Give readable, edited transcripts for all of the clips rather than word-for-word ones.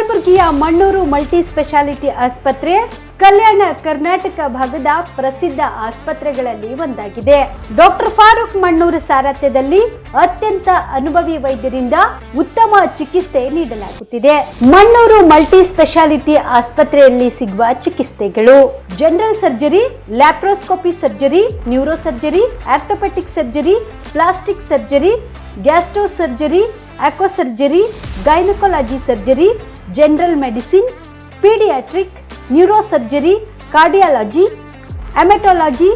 ಕಲಬುರಗಿಯ Mannur multi speciality ಆಸ್ಪತ್ರೆ ಕಲ್ಯಾಣ ಕರ್ನಾಟಕ ಭಾಗದ ಪ್ರಸಿದ್ಧ ಆಸ್ಪತ್ರೆಗಳಲ್ಲಿ ಒಂದಾಗಿದೆ. ಡಾಕ್ಟರ್ ಫಾರೂಕ್ ಮಣ್ಣೂರು ಸಾರಥ್ಯದಲ್ಲಿ ಅತ್ಯಂತ ಅನುಭವಿ ವೈದ್ಯರಿಂದ ಉತ್ತಮ ಚಿಕಿತ್ಸೆ ನೀಡಲಾಗುತ್ತಿದೆ. ಮಣ್ಣೂರು ಮಲ್ಟಿ ಸ್ಪೆಷಾಲಿಟಿ ಆಸ್ಪತ್ರೆಯಲ್ಲಿ ಸಿಗುವ ಚಿಕಿತ್ಸೆಗಳು: general surgery, laparoscopy surgery, neuro surgery, orthopaedic surgery, plastic surgery, gastro surgery, aqua surgery, gynaecology surgery, general medicine, paediatric, neuro surgery, cardiology, haematology,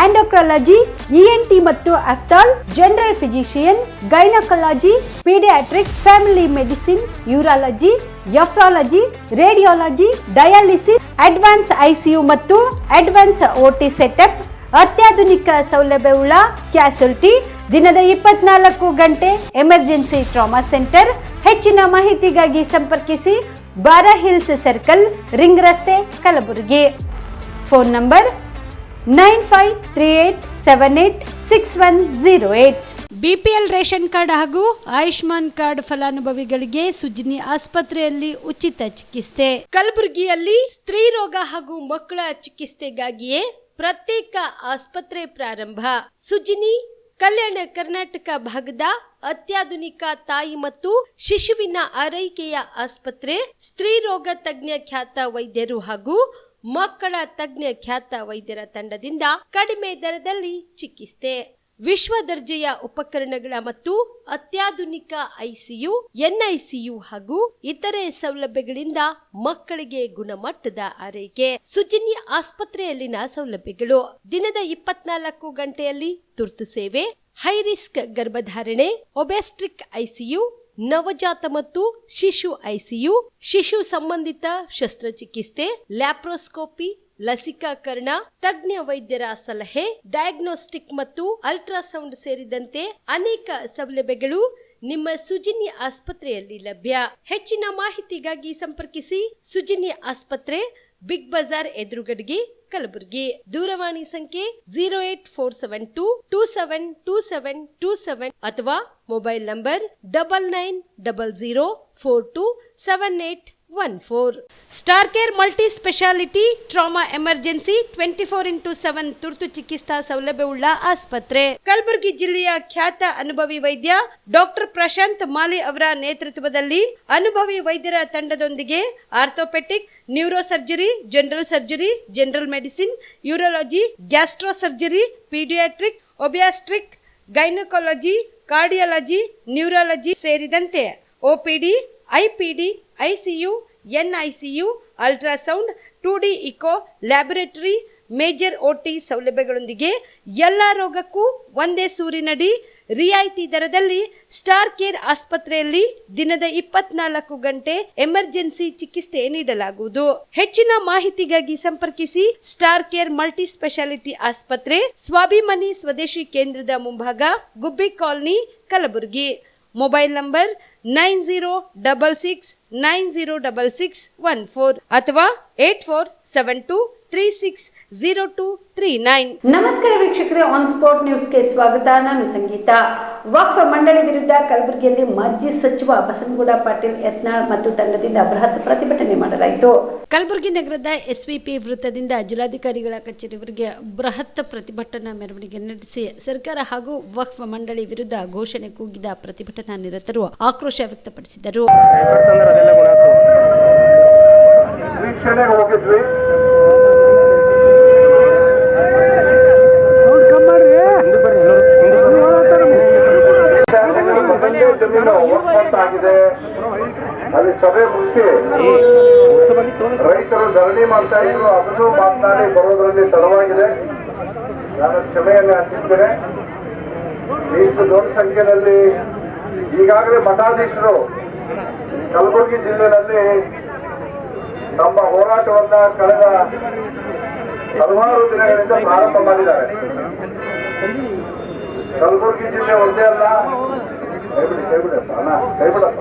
endocrinology, ENT ಮತ್ತು ophthal, general physician, gynaecology, paediatric, family medicine, urology, nephrology, radiology, dialysis, advance ICU ಮತ್ತು advance OT setup, ಅತ್ಯಾಧುನಿಕ ಸೌಲಭ್ಯವುಳ್ಳ ಕ್ಯಾಸುಲಿಟಿ, ದಿನದ 24 ಗಂಟೆ emergency trauma centre. ಹೆಚ್ಚಿನ ಮಾಹಿತಿಗಾಗಿ ಸಂಪರ್ಕಿಸಿ ಬಾರಾ hills circle, ring ರಸ್ತೆ, Kalaburagi. Phone number 9538786108. BPL ration card ಹಾಗೂ ಆಯುಷ್ಮಾನ್ ಕಾರ್ಡ್ ಫಲಾನುಭವಿಗಳಿಗೆ ಸುಜಿನಿ ಆಸ್ಪತ್ರೆಯಲ್ಲಿ ಉಚಿತ ಚಿಕಿತ್ಸೆ. ಕಲಬುರಗಿಯಲ್ಲಿ ಸ್ತ್ರೀ ರೋಗ ಹಾಗೂ ಮಕ್ಕಳ ಚಿಕಿತ್ಸೆಗಾಗಿಯೇ ಪ್ರತ್ಯೇಕ ಆಸ್ಪತ್ರೆ ಪ್ರಾರಂಭ. ಸುಜಿನಿ ಕಲ್ಯಾಣ ಕರ್ನಾಟಕ ಭಾಗದ ಅತ್ಯಾಧುನಿಕ ತಾಯಿ ಮತ್ತು ಶಿಶುವಿನ ಆರೈಕೆಯ ಆಸ್ಪತ್ರೆ. ಸ್ತ್ರೀ ರೋಗ ತಜ್ಞ ಖ್ಯಾತ ವೈದ್ಯರು ಹಾಗೂ ಮಕ್ಕಳ ತಜ್ಞ ಖ್ಯಾತ ವೈದ್ಯರ ತಂಡದಿಂದ ಕಡಿಮೆ ದರದಲ್ಲಿ ಚಿಕಿತ್ಸೆ, ವಿಶ್ವ ದರ್ಜೆಯ ಉಪಕರಣಗಳ ಮತ್ತು ಅತ್ಯಾಧುನಿಕ ಐಸಿಯು, ಎನ್ಐಸಿಯು ಹಾಗೂ ಇತರೆ ಸೌಲಭ್ಯಗಳಿಂದ ಮಕ್ಕಳಿಗೆ ಗುಣಮಟ್ಟದ ಆರೈಕೆ. ಸುಜಿನಿ ಆಸ್ಪತ್ರೆಯಲ್ಲಿನ ಸೌಲಭ್ಯಗಳು: ದಿನದ 24 ಗಂಟೆಯಲ್ಲಿ ತುರ್ತು ಸೇವೆ, ಹೈ ರಿಸ್ಕ್ ಗರ್ಭಧಾರಣೆ, ಒಬೆಸ್ಟ್ರಿಕ್ ಐಸಿಯು, ನವಜಾತ ಮತ್ತು ಶಿಶು ಐಸಿಯು, ಶಿಶು ಸಂಬಂಧಿತ ಶಸ್ತ್ರಚಿಕಿತ್ಸೆ, ಲ್ಯಾಪ್ರೋಸ್ಕೋಪಿ, ಲಸಿಕಾಕರಣ, ತಜ್ಞ ವೈದ್ಯರ ಸಲಹೆ, ಡಯಾಗ್ನೋಸ್ಟಿಕ್ ಮತ್ತು ಅಲ್ಟ್ರಾಸೌಂಡ್ ಸೇರಿದಂತೆ ಅನೇಕ ಸೌಲಭ್ಯಗಳು ನಿಮ್ಮ ಸುಜಿನಿ ಆಸ್ಪತ್ರೆಯಲ್ಲಿ ಲಭ್ಯ. ಹೆಚ್ಚಿನ ಮಾಹಿತಿಗಾಗಿ ಸಂಪರ್ಕಿಸಿ ಸುಜಿನಿ ಆಸ್ಪತ್ರೆ, ಬಿಗ್ ಬಜಾರ್ ಎದುರುಗಡೆಗೆ, ಕಲಬುರಗಿ. ದೂರವಾಣಿ ಸಂಖ್ಯೆ 08472272727 ಅಥವಾ mobile number 9900427814. Star care multi speciality trauma emergency 24x7 ತುರ್ತು ಚಿಕಿತ್ಸಾ ಸೌಲಭ್ಯವುಳ್ಳ ಆಸ್ಪತ್ರೆ. ಕಲಬುರಗಿ ಜಿಲ್ಲೆಯ ಖ್ಯಾತ ಅನುಭವಿ ವೈದ್ಯ ಡಾಕ್ಟರ್ ಪ್ರಶಾಂತ್ ಮಾಲಿ ಅವರ ನೇತೃತ್ವದಲ್ಲಿ ಅನುಭವಿ ವೈದ್ಯರ ತಂಡದೊಂದಿಗೆ orthopaedic, neuro surgery, general surgery, general medicine, urology, gastro surgery, paediatric, obstetric, gynaecology, cardiology, neurology ಸೇರಿದಂತೆ OPD, IPD, ICU, NICU, ultrasound, 2D echo, laboratory, major OT ಸೌಲಭ್ಯಗಳೊಂದಿಗೆ ಎಲ್ಲ ರೋಗಕ್ಕೂ ಒಂದೇ ಸೂರಿನಡಿ ರಿಯಾಯಿತಿ ದರದಲ್ಲಿ ಸ್ಟಾರ್ ಕೇರ್ ಆಸ್ಪತ್ರೆಯಲ್ಲಿ ದಿನದ 24 ಗಂಟೆ ಎಮರ್ಜೆನ್ಸಿ ಚಿಕಿತ್ಸೆ ನೀಡಲಾಗುವುದು. ಹೆಚ್ಚಿನ ಮಾಹಿತಿಗಾಗಿ ಸಂಪರ್ಕಿಸಿ ಸ್ಟಾರ್ ಕೇರ್ ಮಲ್ಟಿ ಸ್ಪೆಷಾಲಿಟಿ ಆಸ್ಪತ್ರೆ, ಸ್ವಾಭಿಮಾನಿ ಸ್ವದೇಶಿ ಕೇಂದ್ರದ ಮುಂಭಾಗ, ಗುಬ್ಬಿ ಕಾಲನಿ, ಕಲಬುರಗಿ. ಮೊಬೈಲ್ ನಂಬರ್ 9066906614 ಅಥವಾ 8472360239. ನಮಸ್ಕಾರ ವೀಕ್ಷಕರೇ, ಆನ್ ಸ್ಪಾಟ್ ನ್ಯೂಸ್ಗೆ ಸ್ವಾಗತ. ನಾನು ಸಂಗೀತ. ವಕ್ಫ್ ಮಂಡಳಿ ವಿರುದ್ಧ ಕಲಬುರಗಿಯಲ್ಲಿ ಮಾಜಿ ಸಚಿವ ಬಸನಗೌಡ ಪಾಟೀಲ್ ಯತ್ನಾಳ್ ಮತ್ತು ತಂಡದಿಂದ ಬೃಹತ್ ಪ್ರತಿಭಟನೆ ಮಾಡಲಾಯಿತು. ಕಲಬುರಗಿ ನಗರದ ಎಸ್ವಿಪಿ ವೃತ್ತದಿಂದ ಜಿಲ್ಲಾಧಿಕಾರಿಗಳ ಕಚೇರಿವರೆಗೆ ಬೃಹತ್ ಪ್ರತಿಭಟನಾ ಮೆರವಣಿಗೆ ನಡೆಸಿ ಸರ್ಕಾರ ಹಾಗೂ ವಕ್ಫ್ ಮಂಡಳಿ ವಿರುದ್ಧ ಘೋಷಣೆ ಕೂಗಿದ ಪ್ರತಿಭಟನಾ ನಿರತರು ಆಕ್ರೋಶ ವ್ಯಕ್ತಪಡಿಸಿದರು. ಅಲ್ಲಿ ಸಭೆ ಮುಗಿಸಿ ರೈತರು ಧರಣಿ ಮಾಡ್ತಾ ಇದ್ರು, ಅದನ್ನು ಮಾತನಾಡಿ ಬರೋದ್ರಲ್ಲಿ ತಡವಾಗಿದೆ. ನಾನು ಕ್ಷಮೆಯನ್ನು ಯಾಚಿಸ್ತೇನೆ. ಇಷ್ಟು ದೊಡ್ಡ ಸಂಖ್ಯೆಯಲ್ಲಿ ಈಗಾಗಲೇ ಮಠಾಧೀಶರು ಕಲಬುರಗಿ ಜಿಲ್ಲೆಯಲ್ಲಿ ತಮ್ಮ ಹೋರಾಟವನ್ನ ಕಳೆದ ಹಲವಾರು ದಿನಗಳಿಂದ ಪ್ರಾರಂಭ ಮಾಡಿದ್ದಾರೆ. ಕಲಬುರಗಿ ಜಿಲ್ಲೆ ಒಂದೇ ಅಲ್ಲ, ಕೈಬಿಡಪ್ಪ ಅಣ್ಣ, ಕೈಬಿಡಪ್ಪ.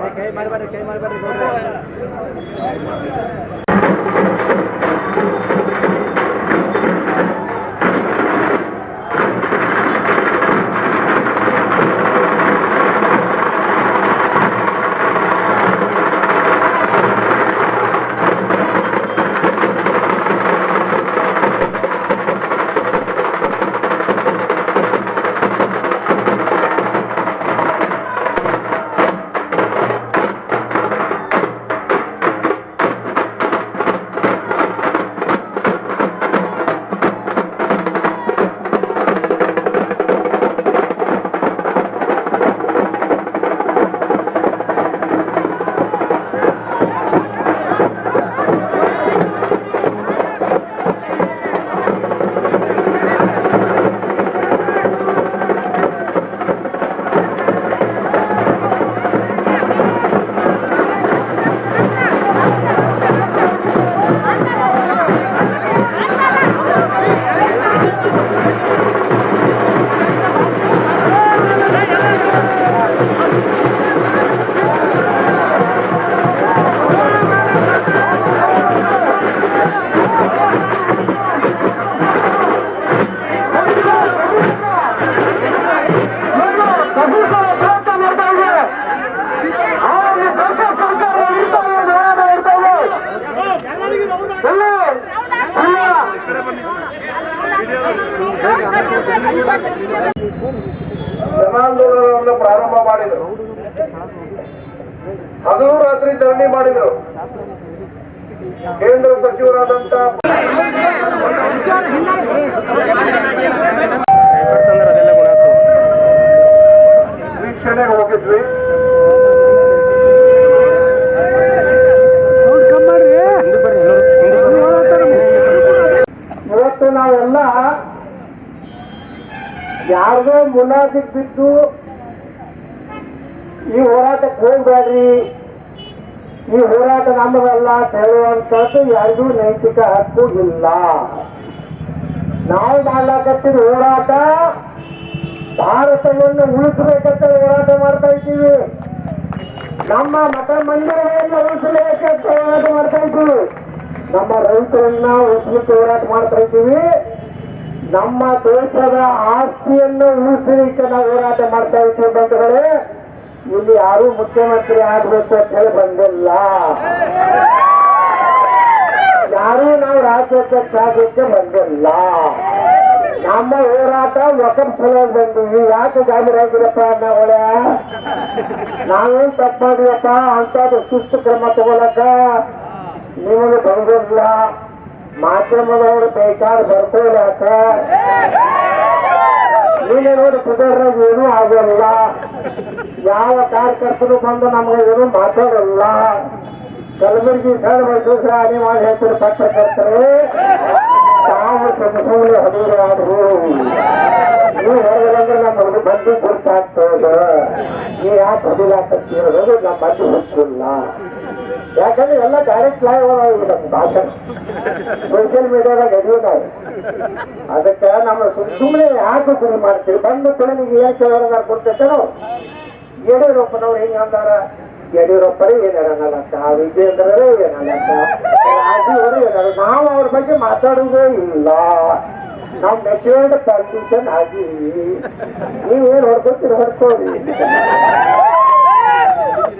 ಜನಾಂದೋಲನವನ್ನು ಪ್ರಾರಂಭ ಮಾಡಿದರು. ಹಗಲು ರಾತ್ರಿ ಧರಣಿ ಮಾಡಿದರು. ಕೇಂದ್ರ ಸಚಿವರಾದಂತ ವೀಕ್ಷಣೆಗೆ ಹೋಗಿದ್ವಿ. ಇವತ್ತು ನಾವೆಲ್ಲ ಯಾರಿಗೋ ಮುನಾದಿಗೆ ಬಿದ್ದು ಈ ಹೋರಾಟಕ್ಕೆ ಹೋಗ್ಬೇಡ್ರಿ, ಈ ಹೋರಾಟ ನಮ್ಮದಲ್ಲ ಅಂತ ಹೇಳುವಂಥದ್ದು ಯಾರಿಗೂ ನೈತಿಕ ಹಕ್ಕು ಇಲ್ಲ. ನಾವು ಮಾಡ್ಲಾಕತ್ತಿದ ಹೋರಾಟ ಭಾರತವನ್ನು ಉಳಿಸಬೇಕಂತ ಹೋರಾಟ ಮಾಡ್ತಾ ಇದ್ದೀವಿ. ನಮ್ಮ ಮಠ ಮಂದಿರಗಳನ್ನು ಉಳಿಸಬೇಕಂತ ಹೋರಾಟ ಮಾಡ್ತಾ ಇದ್ದೀವಿ. ನಮ್ಮ ರೈತರನ್ನ ಉಳಿಸಲಿಕ್ಕೆ ಹೋರಾಟ ಮಾಡ್ತಾ ಇದ್ದೀವಿ. ನಮ್ಮ ದೇಶದ ಆಸ್ತಿಯನ್ನು ಉಳಿಸಲಿಕ್ಕೆ ನಾವು ಹೋರಾಟ ಮಾಡ್ತಾ ಇದ್ದೀವಿ. ಬಂಧುಗಳೇ, ಇಲ್ಲಿ ಯಾರು ಮುಖ್ಯಮಂತ್ರಿ ಆಗ್ಬೇಕು ಅಂತ ಹೇಳಿ ಬಂದಿಲ್ಲ. ಯಾರು ನಾವು ರಾಜ್ಯಾಧ್ಯಕ್ಷ ಆಗಕ್ಕೆ ಬಂದಿಲ್ಲ. ನಮ್ಮ ಹೋರಾಟ ವಕಫ್ ಸಲುವಾಗಿ ಬಂದೀವಿ. ಯಾಕೆ ಗಾಬರಿಯಾಗಿರಪ್ಪ ಅನ್ನೋಳೆ, ನಾವೇನ್ ತಪ್ಪು ಮಾಡಿವಪ್ಪ ಅಂತದ್ದು ಶಿಸ್ತು ಕ್ರಮ ತಗೊಳಕ ನಿಮಗೆ ಬಂದಿಲ್ಲ. ಮಾಧ್ಯಮದವರು ಬೇಕಾದ್ರೆ ಬರ್ಕೊಳ್ಳಾಕ ನೀನೇ ನೋಡಿ ಕುದುರಾಗ ಏನೂ ಆಗೋಲ್ಲ. ಯಾವ ಕಾರ್ಯಕರ್ತರು ಬಂದು ನಮ್ಗೆ ಏನು ಮಾತಾಡಲ್ಲ. ಕಲಬುರಗಿ ಸರ್ ಮೈಸೂರು ಹಾನಿ ಮಾಡಿ ಹೇಳ್ತಾರೆ ಪತ್ರಕರ್ತರು, ತಾವು ಸುಮ್ಮನೆ ಹದಿರು ಆದ್ರು. ನೀವು ಹೊರಗಂದ್ರೆ ನಮ್ಗೆ ಬಂದು ಗುರ್ತಾಗ್ತದ. ನೀವು ಯಾಕೆ ಹದಿಲಾಕತ್ತಿರೋದು ನಮ್ಮ ಮಂದಿ ಹುಚ್ಚಿಲ್ಲ. ಯಾಕಂದ್ರೆ ಎಲ್ಲ ಡೈರೆಕ್ಟ್ ಲೈವ್ ನಮ್ಮ ಭಾಷಣ ಸೋಷಿಯಲ್ ಮೀಡಿಯಾದಾಗ ಎದುರು ನಾವು. ಅದಕ್ಕೆ ನಮ್ಮ ಸುಮ್ಮನೆ ಯಾಕೆ ಗುರಿ ಮಾಡ್ತೀವಿ. ಬಂದು ಕೊನೆಗೆ ಯಾಕೆ ಹೊರಗಾರ ಕೊಡ್ತೇವೆ ನಾವು. ಯಡಿಯೂರಪ್ಪನವ್ರು ಹೆಂಗೆ ಅಂದಾರ, ಯಡಿಯೂರಪ್ಪರೇ ಏನಾರಲ್ಲಂತ, ವಿಜೇಂದ್ರರೇ ಏನಲ್ಲಂತ, ರಾಜೀವರು ಏನಾರ. ನಾವು ಅವ್ರ ಬಗ್ಗೆ ಮಾತಾಡುವುದೇ ಇಲ್ಲ. ನಾವು ಮೆಚೂರ್ಡ್ ಪೊಲಿಟಿಷಿಯನ್ ಆಗಿವಿ. ನೀವೇನು ಹೊಡ್ಕೊತೀರಿ ಹೊಡ್ಕೋರಿ.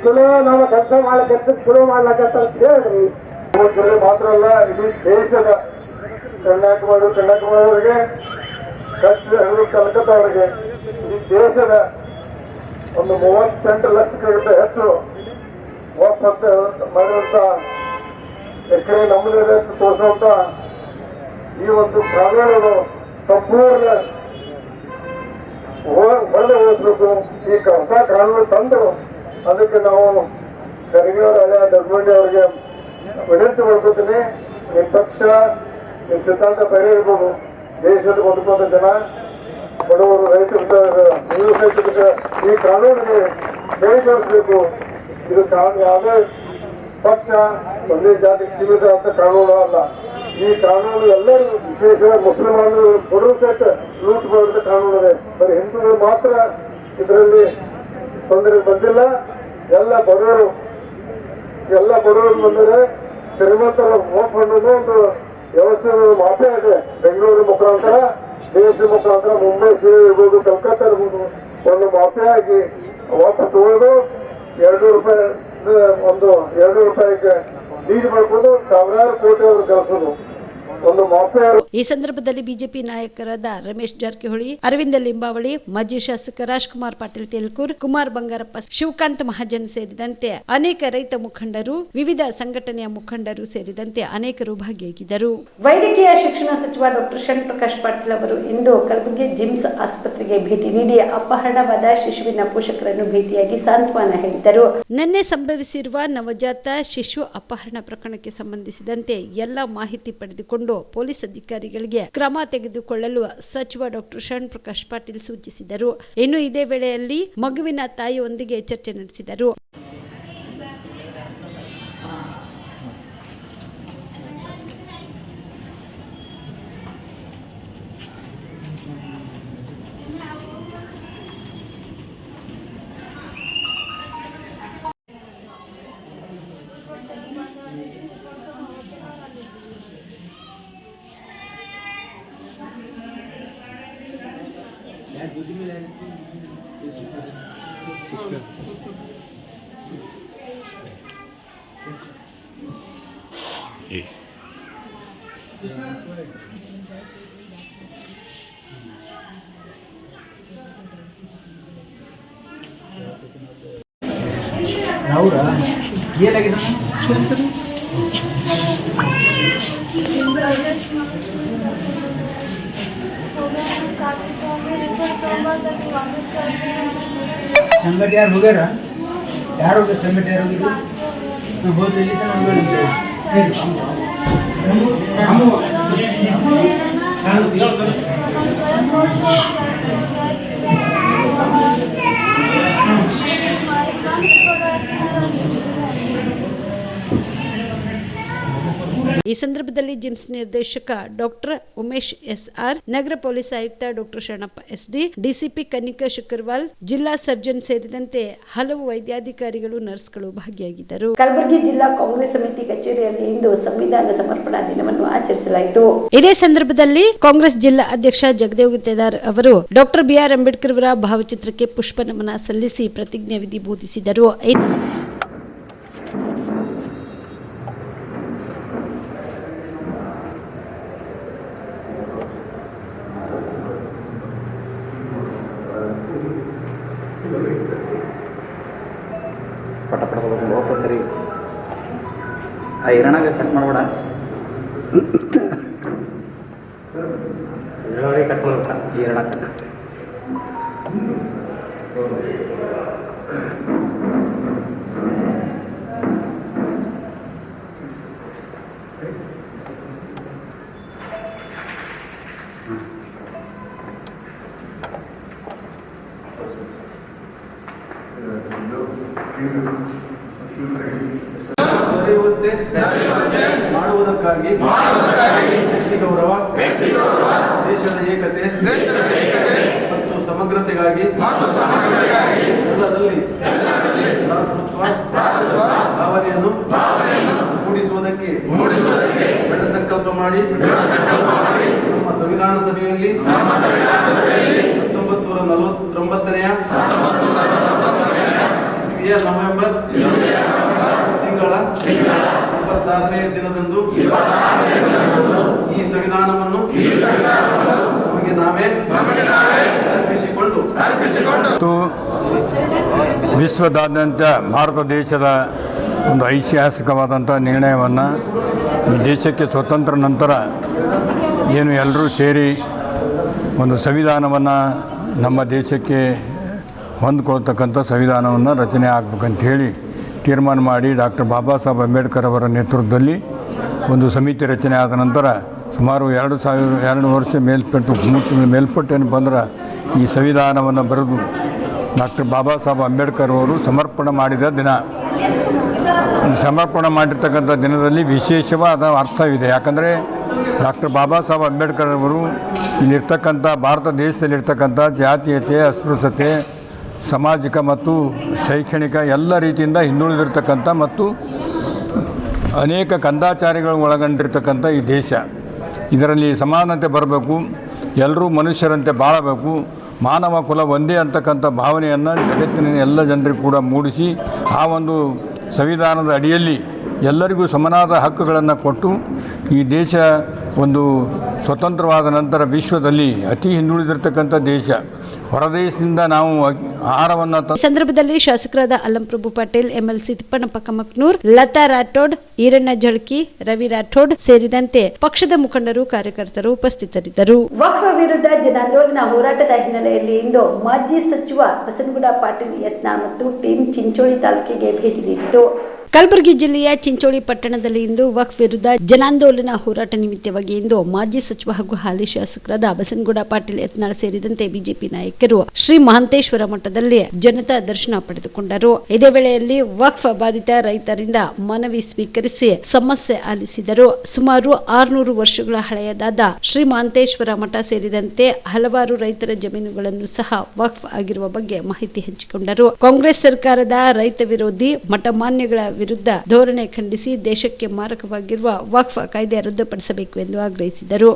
ಚಲೋ ನಾವು ಕೆಲಸ ಮಾಡ್ಲಕ್ಕ ಚಲೋ ಮಾಡ್ಲಕ್ಕಂತ ಹೇಳ್ರಿ. ಜಿಲ್ಲೆ ಮಾತ್ರ ಅಲ್ಲ, ಇಡೀ ದೇಶದ ಕನ್ಯಾಕುಮಾರಿಯವರಿಗೆ, ಕಲ್ಕತ್ತಾ ಅವರಿಗೆ, ಇಡೀ ದೇಶದ ಒಂದು 38 ಲಕ್ಷಕ್ಕಿಂತ ಹೆಚ್ಚು ಒಪ್ಪತ್ತು ಮಾಡಿರುವಂತ ಎಕರೆ ನಮ್ಮದೇ ತೋರಿಸುವಂತ ಈ ಒಂದು ಕಾನೂನು ಸಂಪೂರ್ಣ ಹೊರಗೆ ಹೋಗ್ಬೇಕು. ಈ ಹೊಸ ಕಾನೂನು ತಂದು ಅದಕ್ಕೆ ನಾವು ಖರ್ಗೆಯವರು ಹಳೆಯ ದೊಡ್ಡಮಂಡಿ ಅವರಿಗೆ ವಿನಂತಿ ಮಾಡ್ಕೊತೀನಿ. ನಿಮ್ಮ ಪಕ್ಷ ನಿಮ್ಮ ಸಿದ್ಧಾಂತ ಬೇರೆ ಇರ್ಬೋದು. ದೇಶದ ಬದುಕುವಂತ ಜನ, ಬಡವರು, ರೈತರು, ನೀವು ಸಹಿತ ಈ ಕಾನೂನಿಗೆ ಕೈ ಜೋಡಿಸಬೇಕು. ಇದು ಯಾವುದೇ ಪಕ್ಷ ಒಂದೇ ಜಾತಿ ಸೀಮಿತ ಅಂತ ಕಾನೂನು ಅಲ್ಲ. ಈ ಕಾನೂನು ಎಲ್ಲರೂ, ವಿಶೇಷವಾಗಿ ಮುಸಲ್ಮಾನರು, ಬಡವರು ಸಹಿತ ಲೂಟ್ ಮಾಡುವಂತ ಕಾನೂನು ಇದೆ. ಬರೀ ಹಿಂದೂಗಳು ಮಾತ್ರ ಇದರಲ್ಲಿ ತೊಂದರೆ ಬಂದಿಲ್ಲ. ಎಲ್ಲ ಬಡವರು ಬಂದರೆ ಶ್ರೀಮಂತರ ಮೋಸ ಅನ್ನೋದು ಒಂದು ವ್ಯವಸ್ಥೆ ಮಾತ್ರ ಇದೆ. ಬೆಂಗಳೂರು ಮುಖಾಂತರ, ದೇಶದ ಮುಖಾಂತರ, ಮುಂಬೈ ಇರ್ಬೋದು, ಕಲ್ಕತ್ತಾ ಇರ್ಬೋದು, ಒಂದು ಮಾಫಿಯಾ ಆಗಿ ವಾಪಸ್ ತಗೊಳ್ಳೋದು, 200 ರೂಪಾಯಿಗೆ ಲೀಡ್ ಮಾಡ್ಕೊಂಡು ಸಾವಿರಾರು ಕೋಟಿ ಅವರು ಗಳಿಸೋದು ಒಂದು ಮಾಫಿಯಾ. ಈ ಸಂದರ್ಭದಲ್ಲಿ ಬಿಜೆಪಿ ನಾಯಕರಾದ ರಮೇಶ್ ಜಾರಕಿಹೊಳಿ, ಅರವಿಂದ ಲಿಂಬಾವಳಿ, ಮಾಜಿ ಶಾಸಕ ರಾಜ್ಕುಮಾರ್ ಪಾಟೀಲ್ ತೇಲ್ಕೂರ್, ಕುಮಾರ್ ಬಂಗಾರಪ್ಪ, ಶಿವಕಾಂತ್ ಮಹಾಜನ್ ಸೇರಿದಂತೆ ಅನೇಕ ರೈತ ಮುಖಂಡರು, ವಿವಿಧ ಸಂಘಟನೆಯ ಮುಖಂಡರು ಸೇರಿದಂತೆ ಅನೇಕರು ಭಾಗಿಯಾಗಿದ್ದರು. ವೈದ್ಯಕೀಯ ಶಿಕ್ಷಣ ಸಚಿವ ಡಾಕ್ಟರ್ ಶರಣ್ ಪ್ರಕಾಶ್ ಪಾಟೀಲ್ ಅವರು ಇಂದು ಕಲಬುರಗಿ ಜಿಮ್ಸ್ ಆಸ್ಪತ್ರೆಗೆ ಭೇಟಿ ನೀಡಿ ಅಪಹರಣವಾದ ಶಿಶುವಿನ ಪೋಷಕರನ್ನು ಭೇಟಿಯಾಗಿ ಸಾಂತ್ವನ ಹೇಳಿದರು. ನಿನ್ನೆ ಸಂಭವಿಸಿರುವ ನವಜಾತ ಶಿಶು ಅಪಹರಣ ಪ್ರಕರಣಕ್ಕೆ ಸಂಬಂಧಿಸಿದಂತೆ ಎಲ್ಲ ಮಾಹಿತಿ ಪಡೆದುಕೊಂಡು ಪೊಲೀಸ್ ಅಧಿಕಾರಿಗಳಿಗೆ ಕ್ರಮ ತೆಗೆದುಕೊಳ್ಳಲು ಸಚಿವ ಡಾಕ್ಟರ್ ಶರಣ್ ಪ್ರಕಾಶ್ ಪಾಟೀಲ್ ಸೂಚಿಸಿದರು. ಇನ್ನು ಇದೇ ವೇಳೆಯಲ್ಲಿ ಮಗುವಿನ ತಾಯಿಯೊಂದಿಗೆ ಚರ್ಚೆ ನಡೆಸಿದರು. ಹೌದಾ ಏನಾಗಿದೆ ಸರಿ ಸಂಗತಿ ಯಾರು ಹೋಗ್ಯಾರ ಯಾರು ಹೋಗ್ಯಾರ ಸಂಗತಿ ಯಾರು ಹೋಗಿದ್ರು ನಾವು ಹೋದಲ್ಲಿ ಈ ಸಂದರ್ಭದಲ್ಲಿ ಜಿಮ್ಸ್ ನಿರ್ದೇಶಕ ಡಾಕ್ಟರ್ ಉಮೇಶ್ ಎಸ್ಆರ್, ನಗರ ಪೊಲೀಸ್ ಆಯುಕ್ತ doctor Sharanappa S D, DCP Kanika Sikriwal, ಜಿಲ್ಲಾ ಸರ್ಜನ್ ಸೇರಿದಂತೆ ಹಲವು ವೈದ್ಯಾಧಿಕಾರಿಗಳು, ನರ್ಸ್ಗಳು ಭಾಗಿಯಾಗಿದ್ದರು. ಕಲಬುರಗಿ ಜಿಲ್ಲಾ ಕಾಂಗ್ರೆಸ್ ಸಮಿತಿ ಕಚೇರಿಯಲ್ಲಿ ಇಂದು ಸಂವಿಧಾನ ಸಮರ್ಪಣಾ ದಿನವನ್ನು ಆಚರಿಸಲಾಯಿತು. ಇದೇ ಸಂದರ್ಭದಲ್ಲಿ ಕಾಂಗ್ರೆಸ್ ಜಿಲ್ಲಾ ಅಧ್ಯಕ್ಷ ಜಗದೇವ್ ಗುತ್ತೇದಾರ್ ಅವರು ಡಾಕ್ಟರ್ ಬಿಆರ್ ಅಂಬೇಡ್ಕರ್ ಅವರ ಭಾವಚಿತ್ರಕ್ಕೆ ಪುಷ್ಪ ನಮನ ಸಲ್ಲಿಸಿ ಪ್ರತಿಜ್ಞಾ ವಿಧಿ ಬೋಧಿಸಿದರು. ಪಟ ಪಟ ಹೋಗ್ಬೇಕು ಸರಿ ಆ ಹಿರಣಾಗ ಕಟ್ ಮಾಡ್ಬೇಡ ಕಟ್ ಮಾಡ್ಬೇಕ ಹಿರಣ ಕಟ್ ಮಾಡುವುದಕ್ಕಾಗಿ ವ್ಯಕ್ತಿ ಗೌರವ, ದೇಶದ ಏಕತೆ ಮತ್ತು ಸಮಗ್ರತೆಗಾಗಿ ಎಲ್ಲರಲ್ಲಿ ಭಾವನೆಯನ್ನು ಮೂಡಿಸುವುದಕ್ಕೆ ದೃಢ ಸಂಕಲ್ಪ ಮಾಡಿ ನಮ್ಮ ಸಂವಿಧಾನ ಸಭೆಯಲ್ಲಿ 1949ನೇ ಇಸ್ವಿಯ ನವೆಂಬರ್ ತಿಂಗಳ 26ನೇ ದಿನದಂದು ಈ ಸಂವಿಧಾನವನ್ನು ನಮಗೆ ನಾವೇ ಅರ್ಪಿಸಿಕೊಂಡು ವಿಶ್ವದಾದ್ಯಂತ ಭಾರತ ದೇಶದ ಒಂದು ಐತಿಹಾಸಿಕವಾದಂಥ ನಿರ್ಣಯವನ್ನು ಈ ದೇಶಕ್ಕೆ ಸ್ವತಂತ್ರ ನಂತರ ಏನು ಎಲ್ಲರೂ ಸೇರಿ ಒಂದು ಸಂವಿಧಾನವನ್ನು ನಮ್ಮ ದೇಶಕ್ಕೆ ಹೊಂದ್ಕೊಳ್ತಕ್ಕಂಥ ಸಂವಿಧಾನವನ್ನು ರಚನೆ ಆಗ್ಬೇಕಂತ ಹೇಳಿ ತೀರ್ಮಾನ ಮಾಡಿ ಡಾಕ್ಟರ್ ಬಾಬಾ ಸಾಹೇಬ್ ಅಂಬೇಡ್ಕರ್ ಅವರ ನೇತೃತ್ವದಲ್ಲಿ ಒಂದು ಸಮಿತಿ ರಚನೆ ಆದ ನಂತರ ಸುಮಾರು 2 ವರ್ಷ ಮೇಲ್ಪಟ್ಟೇನು ಬಂದ್ರೆ ಈ ಸಂವಿಧಾನವನ್ನು ಬರೆದು ಡಾಕ್ಟರ್ ಬಾಬಾ ಸಾಹೇಬ್ ಅಂಬೇಡ್ಕರ್ ಅವರು ಸಮರ್ಪಣೆ ಮಾಡಿದ ದಿನ. ಈ ಸಮರ್ಪಣೆ ಮಾಡಿರ್ತಕ್ಕಂಥ ದಿನದಲ್ಲಿ ವಿಶೇಷವಾದ ಅರ್ಥವಿದೆ. ಯಾಕಂದರೆ ಡಾಕ್ಟರ್ ಬಾಬಾ ಸಾಹೇಬ್ ಅಂಬೇಡ್ಕರ್ ಅವರು ಇಲ್ಲಿರ್ತಕ್ಕಂಥ ಭಾರತ ದೇಶದಲ್ಲಿರ್ತಕ್ಕಂಥ ಜಾತೀಯತೆ, ಅಸ್ಪೃಶ್ಯತೆ, ಸಾಮಾಜಿಕ ಮತ್ತು ಶೈಕ್ಷಣಿಕ ಎಲ್ಲ ರೀತಿಯಿಂದ ಹಿಂದುಳಿದಿರ್ತಕ್ಕಂಥ ಮತ್ತು ಅನೇಕ ಕಂದಾಚಾರಿಗಳು ಒಳಗೊಂಡಿರ್ತಕ್ಕಂಥ ಈ ದೇಶ, ಇದರಲ್ಲಿ ಸಮಾನತೆ ಬರಬೇಕು, ಎಲ್ಲರೂ ಮನುಷ್ಯರಂತೆ ಬಾಳಬೇಕು, ಮಾನವ ಕುಲ ಒಂದೇ ಅಂತಕ್ಕಂಥ ಭಾವನೆಯನ್ನು ಜಗತ್ತಿನ ಎಲ್ಲ ಜನರಿಗೂ ಕೂಡ ಮೂಡಿಸಿ ಆ ಒಂದು ಸಂವಿಧಾನದ ಅಡಿಯಲ್ಲಿ ಎಲ್ಲರಿಗೂ ಸಮನಾದ ಹಕ್ಕುಗಳನ್ನು ಕೊಟ್ಟು ಈ ದೇಶ ಒಂದು ಸ್ವತಂತ್ರವಾದ ನಂತರ ವಿಶ್ವದಲ್ಲಿ ಅತಿ ಹಿಂದುಳಿದಿರ್ತಕ್ಕಂಥ ದೇಶ. ಹೊರದೇಶದಿಂದ ನಾವು ಆಹಾರವನ್ನು ಸಂದರ್ಭದಲ್ಲಿ ಶಾಸಕರಾದ ಅಲ್ಲಂಪ್ರಭು ಪಾಟೀಲ್, ಎಂಎಲ್ಸಿ ತಿಪ್ಪಣ್ಣಪ್ಪ ಕಮಕ್ನೂರ್, ಲತಾ ರಾಠೋಡ್, ಈರಣ್ಣ ಜಳಕಿ, ರವಿ ರಾಠೋಡ್ ಸೇರಿದಂತೆ ಪಕ್ಷದ ಮುಖಂಡರು, ಕಾರ್ಯಕರ್ತರು ಉಪಸ್ಥಿತರಿದ್ದರು. ವಕ್ಫ್ ವಿರುದ್ಧ ಜನಾಂದೋಲನ ಹೋರಾಟದ ಹಿನ್ನೆಲೆಯಲ್ಲಿ ಇಂದು ಮಾಜಿ ಸಚಿವ ಬಸನಗೌಡ ಪಾಟೀಲ್ ಯತ್ನಾಳ್ ಮತ್ತು ಟೀಮ್ ಚಿಂಚೋಳಿ ತಾಲೂಕಿಗೆ ಭೇಟಿ ನೀಡಿತು. ಕಲಬುರಗಿ ಜಿಲ್ಲೆಯ ಚಿಂಚೋಳಿ ಪಟ್ಟಣದಲ್ಲಿ ಇಂದು ವಕ್ಫ್ ವಿರುದ್ಧ ಜನಾಂದೋಲನ ಹೋರಾಟ ನಿಮಿತ್ತವಾಗಿ ಇಂದು ಮಾಜಿ ಸಚಿವ ಹಾಗೂ ಹಾಲಿ ಶಾಸಕರಾದ ಬಸನಗೌಡ ಪಾಟೀಲ್ ಯತ್ನಾಳ್ ಸೇರಿದಂತೆ ಬಿಜೆಪಿ ನಾಯಕರು ಶ್ರೀ ಮಹಂತೇಶ್ವರ ಮಠದಲ್ಲಿ ಜನತಾ ದರ್ಶನ ಪಡೆದುಕೊಂಡರು. ಇದೇ ವೇಳೆಯಲ್ಲಿ ವಕ್ಫ್ ಬಾಧಿತ ರೈತರಿಂದ ಮನವಿ ಸ್ವೀಕರಿಸಿ ಸಮಸ್ಯೆ ಆಲಿಸಿದರು. ಸುಮಾರು 600 ವರ್ಷಗಳ ಹಳೆಯದಾದ ಶ್ರೀ ಮಹಂತೇಶ್ವರ ಮಠ ಸೇರಿದಂತೆ ಹಲವಾರು ರೈತರ ಜಮೀನುಗಳನ್ನು ಸಹ ವಕ್ಫ್ ಆಗಿರುವ ಬಗ್ಗೆ ಮಾಹಿತಿ ಹಂಚಿಕೊಂಡರು. ಕಾಂಗ್ರೆಸ್ ಸರ್ಕಾರದ ರೈತ ವಿರೋಧಿ ಮಠಮಾನ್ಯಗಳ ವಿರುದ್ಧ ಧೋರಣೆ ಖಂಡಿಸಿ ದೇಶಕ್ಕೆ ಮಾರಕವಾಗಿರುವ ವಕ್ಫ್ ಕಾಯ್ದೆ ರದ್ದುಪಡಿಸಬೇಕು ಎಂದು ಆಗ್ರಹಿಸಿದರು.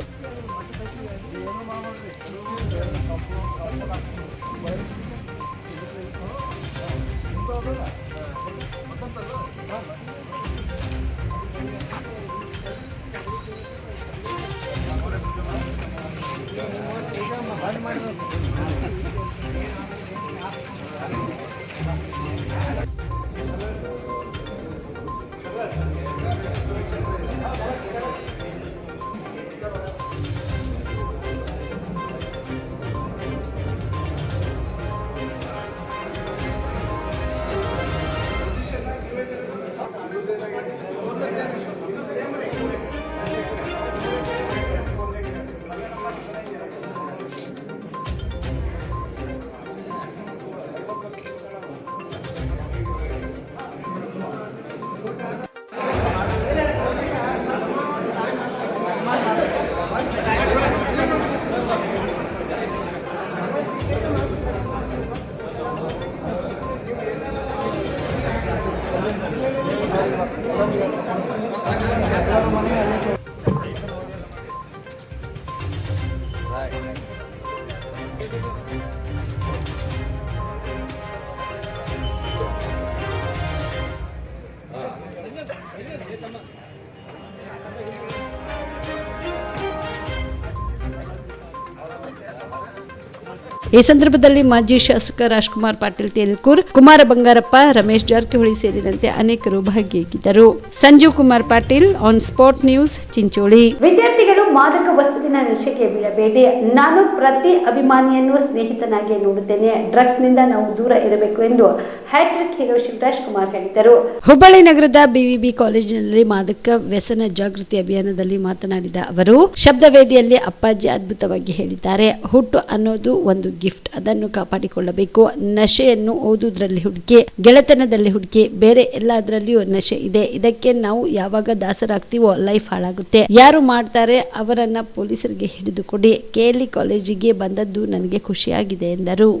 ಈ ಸಂದರ್ಭದಲ್ಲಿ ಮಾಜಿ ಶಾಸಕ ರಾಜ್ಕುಮಾರ್ ಪಾಟೀಲ್ ತೇಲ್ಕೂರ್, ಕುಮಾರ ಬಂಗಾರಪ್ಪ, ರಮೇಶ್ ಜಾರಕಿಹೊಳಿ ಸೇರಿದಂತೆ ಅನೇಕರು ಭಾಗಿಯಾಗಿದ್ದರು. Sanjeev Kumar Patil, on spot news, Chincholi. ವಿದ್ಯಾರ್ಥಿಗಳು ಮಾದಕ ವಸ್ತುವಿನ ನಶೆಗೆ ಬೀಳಬೇಡಿ. ನಾನು ಪ್ರತಿ ಅಭಿಮಾನಿಯನ್ನು ಸ್ನೇಹಿತನಾಗಿ ನೋಡುತ್ತೇನೆ. ಡ್ರಗ್ಸ್ ನಿಂದ ನಾವು ದೂರ ಇರಬೇಕು ಎಂದು ಹ್ಯಾಟ್ರಿಕ್ ಹೀರೋ ಶಿವರಾಜ್ ಕುಮಾರ್ ಹೇಳಿದರು. ಹುಬ್ಬಳ್ಳಿ ನಗರದ ಬಿವಿಬಿ ಕಾಲೇಜಿನಲ್ಲಿ ಮಾದಕ ವ್ಯಸನ ಜಾಗೃತಿ ಅಭಿಯಾನದಲ್ಲಿ ಮಾತನಾಡಿದ ಅವರು, ಶಬ್ದವೇದಿಯಲ್ಲಿ ಅಪ್ಪಾಜಿ ಅದ್ಭುತವಾಗಿ ಹೇಳಿದ್ದಾರೆ. ಹುಟ್ಟು ಅನ್ನೋದು ಒಂದು ಗಿಫ್ಟ್, ಅದನ್ನು ಕಾಪಾಡಿಕೊಳ್ಳಬೇಕು. ನಶೆಯನ್ನು ಓದುವುದರಲ್ಲಿ ಹುಡುಕಿ, ಗೆಳೆತನದಲ್ಲಿ ಹುಡುಕಿ, ಬೇರೆ ಎಲ್ಲದರಲ್ಲಿಯೂ ನಶೆ ಇದೆ. ಇದಕ್ಕೆ ನಾವು ಯಾವಾಗ ದಾಸರಾಗ್ತೀವೋ ಲೈಫ್ ಹಾಳಾಗುತ್ತೆ. ಯಾರು ಮಾಡ್ತಾರೆ ಅವರನ್ನ ಪೊಲೀಸರಿಗೆ ಹಿಡಿದುಕೊಡಿ. ಕೆಎಲ್ಇ ಕಾಲೇಜಿಗೆ ಬಂದದ್ದು ನನಗೆ ಖುಷಿಯಾಗಿದೆ ಎಂದರು.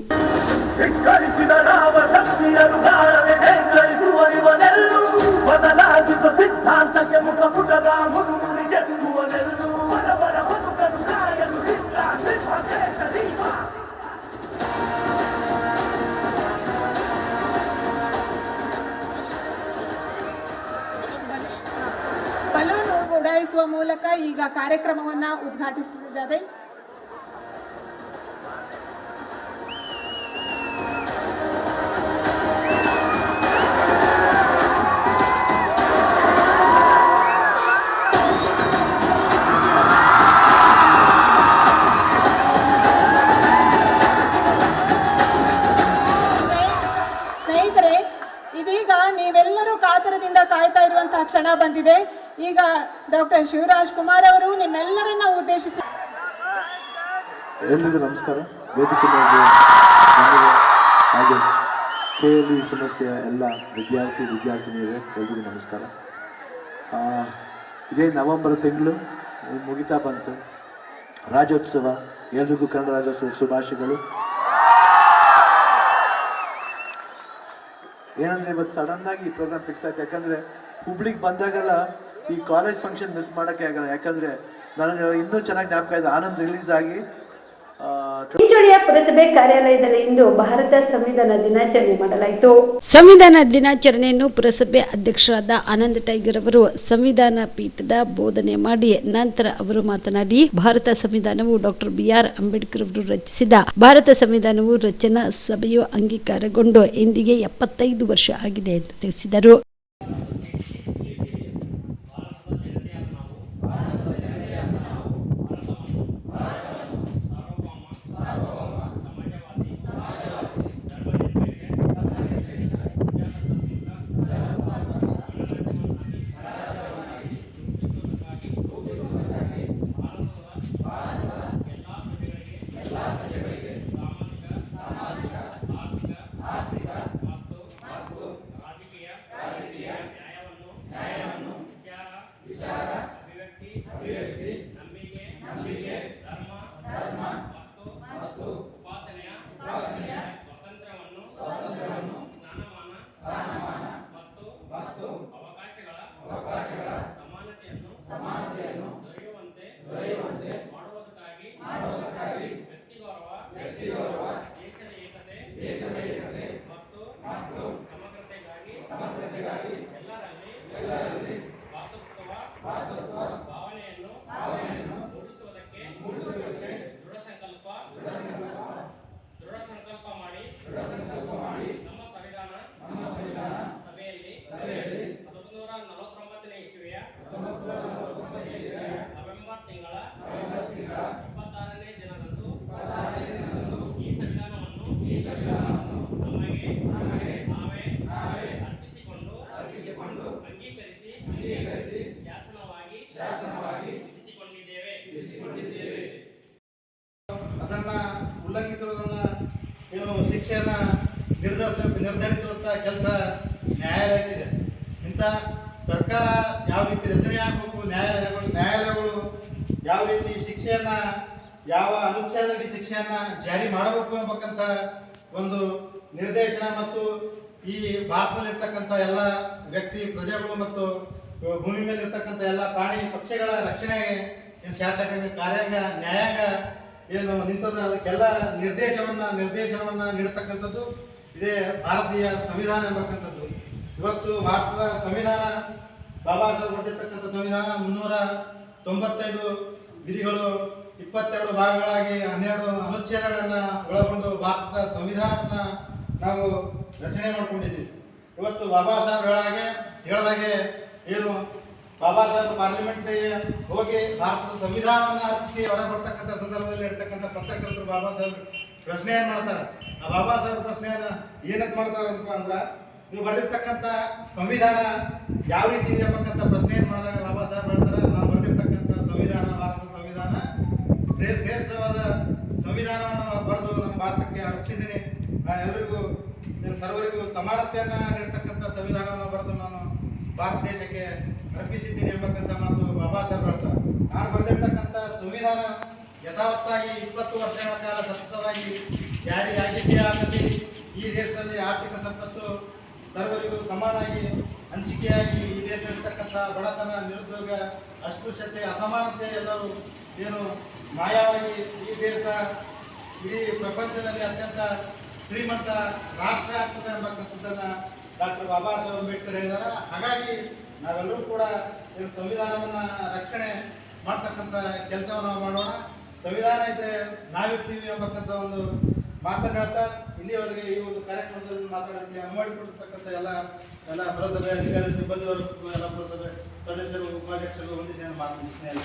ಸಿದ್ಧಾಂತಕ್ಕೆ ಮುಖ ಪುಟದ ಮುನ್ನುಡಿಗೆತ್ತುವನೆಲ್ಲೂ ಬರಬರ ಬದುಕಲು ಕಾಯಲು ಇಲ್ಲ ಸಿದ್ಧತೆ ಸದೀಪ. ಬಲೂನ್ ಉಡಾಯಿಸುವ ಮೂಲಕ ಈಗ ಕಾರ್ಯಕ್ರಮವನ್ನು ಉದ್ಘಾಟಿಸಲಿದ್ದಾರೆ. ಇದೀಗ ನೀವೆಲ್ಲರೂ ಕಾತರದಿಂದ ಕಾಯ್ತಾ ಇರುವಂತಹ ಕ್ಷಣ ಬಂದಿದೆ. ಈಗ ಡಾಕ್ಟರ್ ಶಿವರಾಜ್ ಕುಮಾರ್ ಅವರು ನಿಮ್ಮೆಲ್ಲರನ್ನ ಉದ್ದೇಶಿಸಿ. ಎಲ್ರಿಗೂ ನಮಸ್ಕಾರ. ವೇದಿಕೆ ಮೇಲೆ ಹಾಗೆ ಕೆಎಲ್ಇ ಸಮಸ್ಯೆಯ ಎಲ್ಲ ವಿದ್ಯಾರ್ಥಿನಿಯರೇ ಎಲ್ರಿಗೂ ನಮಸ್ಕಾರ. ಇದೇ ನವೆಂಬರ್ ತಿಂಗಳು ಮುಗಿತಾ ಬಂತು. ರಾಜ್ಯೋತ್ಸವ, ಎಲ್ರಿಗೂ ಕನ್ನಡ ರಾಜ್ಯೋತ್ಸವ ಶುಭಾಶಯಗಳು. ಏನಂದರೆ ಇವತ್ತು ಸಡನ್ನಾಗಿ ಈ ಪ್ರೋಗ್ರಾಮ್ ಫಿಕ್ಸ್ ಆಯ್ತು. ಯಾಕಂದರೆ ಹುಬ್ಳಿಗೆ ಬಂದಾಗೆಲ್ಲ ಈ ಕಾಲೇಜ್ ಫಂಕ್ಷನ್ ಮಿಸ್ ಮಾಡೋಕ್ಕೆ ಆಗಲ್ಲ. ಯಾಕಂದರೆ ನನಗೆ ಇನ್ನೂ ಚೆನ್ನಾಗಿ ಜ್ಞಾಪಕ ಇದೆ, ಆನಂದ್ ರಿಲೀಸ್ ಆಗಿ ಚಿಂಚೋಳಿಯ ಪುರಸಭೆ ಕಾರ್ಯಾಲಯದಲ್ಲಿ ಇಂದು ಭಾರತ ಸಂವಿಧಾನ ದಿನಾಚರಣೆ ಮಾಡಲಾಯಿತು. ಸಂವಿಧಾನ ದಿನಾಚರಣೆಯನ್ನು ಪುರಸಭೆ ಅಧ್ಯಕ್ಷರಾದ ಆನಂದ್ ಟೈಗರ್ ಅವರು ಸಂವಿಧಾನ ಪೀಠದ ಬೋಧನೆ ಮಾಡಿ ನಂತರ ಅವರು ಮಾತನಾಡಿ, ಭಾರತ ಸಂವಿಧಾನವು ಡಾಕ್ಟರ್ BR ಅಂಬೇಡ್ಕರ್ ಅವರು ರಚಿಸಿದ ಭಾರತ ಸಂವಿಧಾನವು ರಚನಾ ಸಭೆಯು ಅಂಗೀಕಾರಗೊಂಡು ಇಂದಿಗೆ 75 ವರ್ಷ ಆಗಿದೆ ಎಂದು ತಿಳಿಸಿದರು. ಅದನ್ನ ಉಲ್ಲಂಘಿಸುವುದನ್ನ ಏನು ಶಿಕ್ಷೆಯನ್ನ ನಿರ್ಧರಿಸುವಂತ ಕೆಲಸ ನ್ಯಾಯಾಲಯಕ್ಕಿದೆ. ಇಂಥ ಸರ್ಕಾರ ಯಾವ ರೀತಿ ರಚನೆ ಆಗಬೇಕು, ನ್ಯಾಯಾಲಯಗಳು ಯಾವ ರೀತಿ ಶಿಕ್ಷೆಯನ್ನ, ಯಾವ ಅನುಚ್ಛೇದದಡಿ ಶಿಕ್ಷೆಯನ್ನ ಜಾರಿ ಮಾಡಬೇಕು ಎಂಬಕ್ಕಂತ ಒಂದು ನಿರ್ದೇಶನ ಮತ್ತು ಈ ಭಾರತದಲ್ಲಿರ್ತಕ್ಕಂಥ ಎಲ್ಲ ವ್ಯಕ್ತಿ ಪ್ರಜೆಗಳು ಮತ್ತು ಭೂಮಿ ಮೇಲೆ ಇರ್ತಕ್ಕಂಥ ಎಲ್ಲ ಪ್ರಾಣಿ ಪಕ್ಷಿಗಳ ರಕ್ಷಣೆಗೆ ಏನು ಶಾಸಕಾಂಗ ಕಾರ್ಯಾಂಗ ನ್ಯಾಯಾಂಗ ಏನು ನಿಂತದ ಅದಕ್ಕೆಲ್ಲ ನಿರ್ದೇಶನವನ್ನ ನೀಡತಕ್ಕಂಥದ್ದು ಇದೇ ಭಾರತೀಯ ಸಂವಿಧಾನ ಎಂಬಕ್ಕಂಥದ್ದು. ಇವತ್ತು ಭಾರತದ ಸಂವಿಧಾನ ಬಾಬಾ ಸಾಹೇಬ್ ಕೊಟ್ಟಿರ್ತಕ್ಕಂಥ ಸಂವಿಧಾನ 395 ವಿಧಿಗಳು 22 ಭಾಗಗಳಾಗಿ 12 ಅನುಚ್ಛೇದಗಳನ್ನು ಒಳಗೊಂಡು ಭಾರತದ ಸಂವಿಧಾನವನ್ನು ನಾವು ರಚನೆ ಮಾಡಿಕೊಂಡಿದ್ದೀವಿ. ಇವತ್ತು ಬಾಬಾ ಸಾಹೇಬ್ ಹೇಳಿದಾಗೆ ಏನು ಬಾಬಾ ಸಾಹೇಬ್ ಪಾರ್ಲಿಮೆಂಟ್ಗೆ ಹೋಗಿ ಭಾರತದ ಸಂವಿಧಾನವನ್ನು ಅರ್ಪಿಸಿ ಹೊರಗೆ ಬರ್ತಕ್ಕಂಥ ಸಂದರ್ಭದಲ್ಲಿ ಇರ್ತಕ್ಕಂಥ ಪತ್ರಕರ್ತರು ಬಾಬಾ ಸಾಹೇಬ್ ಪ್ರಶ್ನೆಯನ್ನು ಮಾಡ್ತಾರೆ. ಆ ಬಾಬಾ ಸಾಹೇಬ್ ಪ್ರಶ್ನೆಯನ್ನು ಏನಕ್ಕೆ ಮಾಡ್ತಾರೆ ಅಂದ್ರೆ, ನೀವು ಬರೆದಿರ್ತಕ್ಕಂಥ ಸಂವಿಧಾನ ಯಾವ ರೀತಿ ಇದೆ ಅಂತಕ್ಕಂಥ ಪ್ರಶ್ನೆಯನ್ನು ಮಾಡಿದಾಗ ಬಾಬಾ ಸಾಹೇಬ್ ಹೇಳ್ತಾರೆ, ನಾನು ಬರೆದಿರ್ತಕ್ಕಂಥ ಸಂವಿಧಾನ ಭಾರತದ ಸಂವಿಧಾನ ಶ್ರೇಷ್ಠವಾದ ಸಂವಿಧಾನವನ್ನು ಬರೆದು ನನ್ನ ಭಾರತಕ್ಕೆ ಅರ್ಪಿಸಿದ್ದೀನಿ. ನಾನು ಎಲ್ಲರಿಗೂ ಸರ್ವರಿಗೂ ಸಮಾನತೆಯನ್ನು ನೀಡ್ತಕ್ಕಂಥ ಸಂವಿಧಾನವನ್ನು ಬರೆದು ನಾನು ಭಾರತ ದೇಶಕ್ಕೆ ಅರ್ಪಿಸಿದ್ದೀನಿ ಎಂಬಕ್ಕಂಥ ಮಾತು ಬಾಬಾ ಸಾಹೇಬ್ ಹೇಳ್ತಾರೆ. ನಾನು ಬರೆದಿರ್ತಕ್ಕಂಥ ಸಂವಿಧಾನ ಯಥಾವತ್ತಾಗಿ 20 ವರ್ಷಗಳ ಕಾಲ ಸತತವಾಗಿ ಜಾರಿಯಾಗಿದ್ದೇ ಆಗಲಿ ಈ ದೇಶದಲ್ಲಿ ಆರ್ಥಿಕ ಸಂಪತ್ತು ಸರ್ವರಿಗೂ ಸಮಾನಾಗಿ ಹಂಚಿಕೆಯಾಗಿ ಈ ದೇಶದಲ್ಲಿರ್ತಕ್ಕಂಥ ಬಡತನ, ನಿರುದ್ಯೋಗ, ಅಸ್ಪೃಶ್ಯತೆ, ಅಸಮಾನತೆ ಎಲ್ಲರೂ ಏನು ಮಾಯವಾಗಿ ಈ ದೇಶ ಇಡೀ ಪ್ರಪಂಚದಲ್ಲಿ ಅತ್ಯಂತ ಶ್ರೀಮಂತ ರಾಷ್ಟ್ರ ಆಗ್ತದೆ ಎಂಬಕ್ಕಂಥದ್ದನ್ನು ಡಾಕ್ಟರ್ ಬಾಬಾ ಸಾಹೇಬ್ ಅಂಬೇಡ್ಕರ್ ಹೇಳಿದ್ದಾರೆ. ಹಾಗಾಗಿ ನಾವೆಲ್ಲರೂ ಕೂಡ ಸಂವಿಧಾನವನ್ನು ರಕ್ಷಣೆ ಮಾಡ್ತಕ್ಕಂಥ ಕೆಲಸವನ್ನು ಮಾಡೋಣ. ಸಂವಿಧಾನ ಇದ್ದರೆ ನಾವಿರ್ತೀವಿ ಎಂಬಕ್ಕಂಥ ಒಂದು ಮಾತನ್ನು ಹೇಳ್ತಾ ಇಲ್ಲಿಯವರೆಗೆ ಈ ಒಂದು ಕಾರ್ಯಕ್ರಮದಲ್ಲಿ ಮಾತಾಡೋದಕ್ಕೆ ಅನುಮಾಡಿಕೊಂಡಿರ್ತಕ್ಕಂಥ ಎಲ್ಲ ಪುರಸಭೆ ಅಧಿಕಾರಿ ಸಿಬ್ಬಂದಿವರೆಗೂ ಎಲ್ಲ ಪುರಸಭೆ ಸದಸ್ಯರು ಉಪಾಧ್ಯಕ್ಷರು ಹೊಂದಿಸಿ ಮಾತನಾಡ್ತೀನಿ.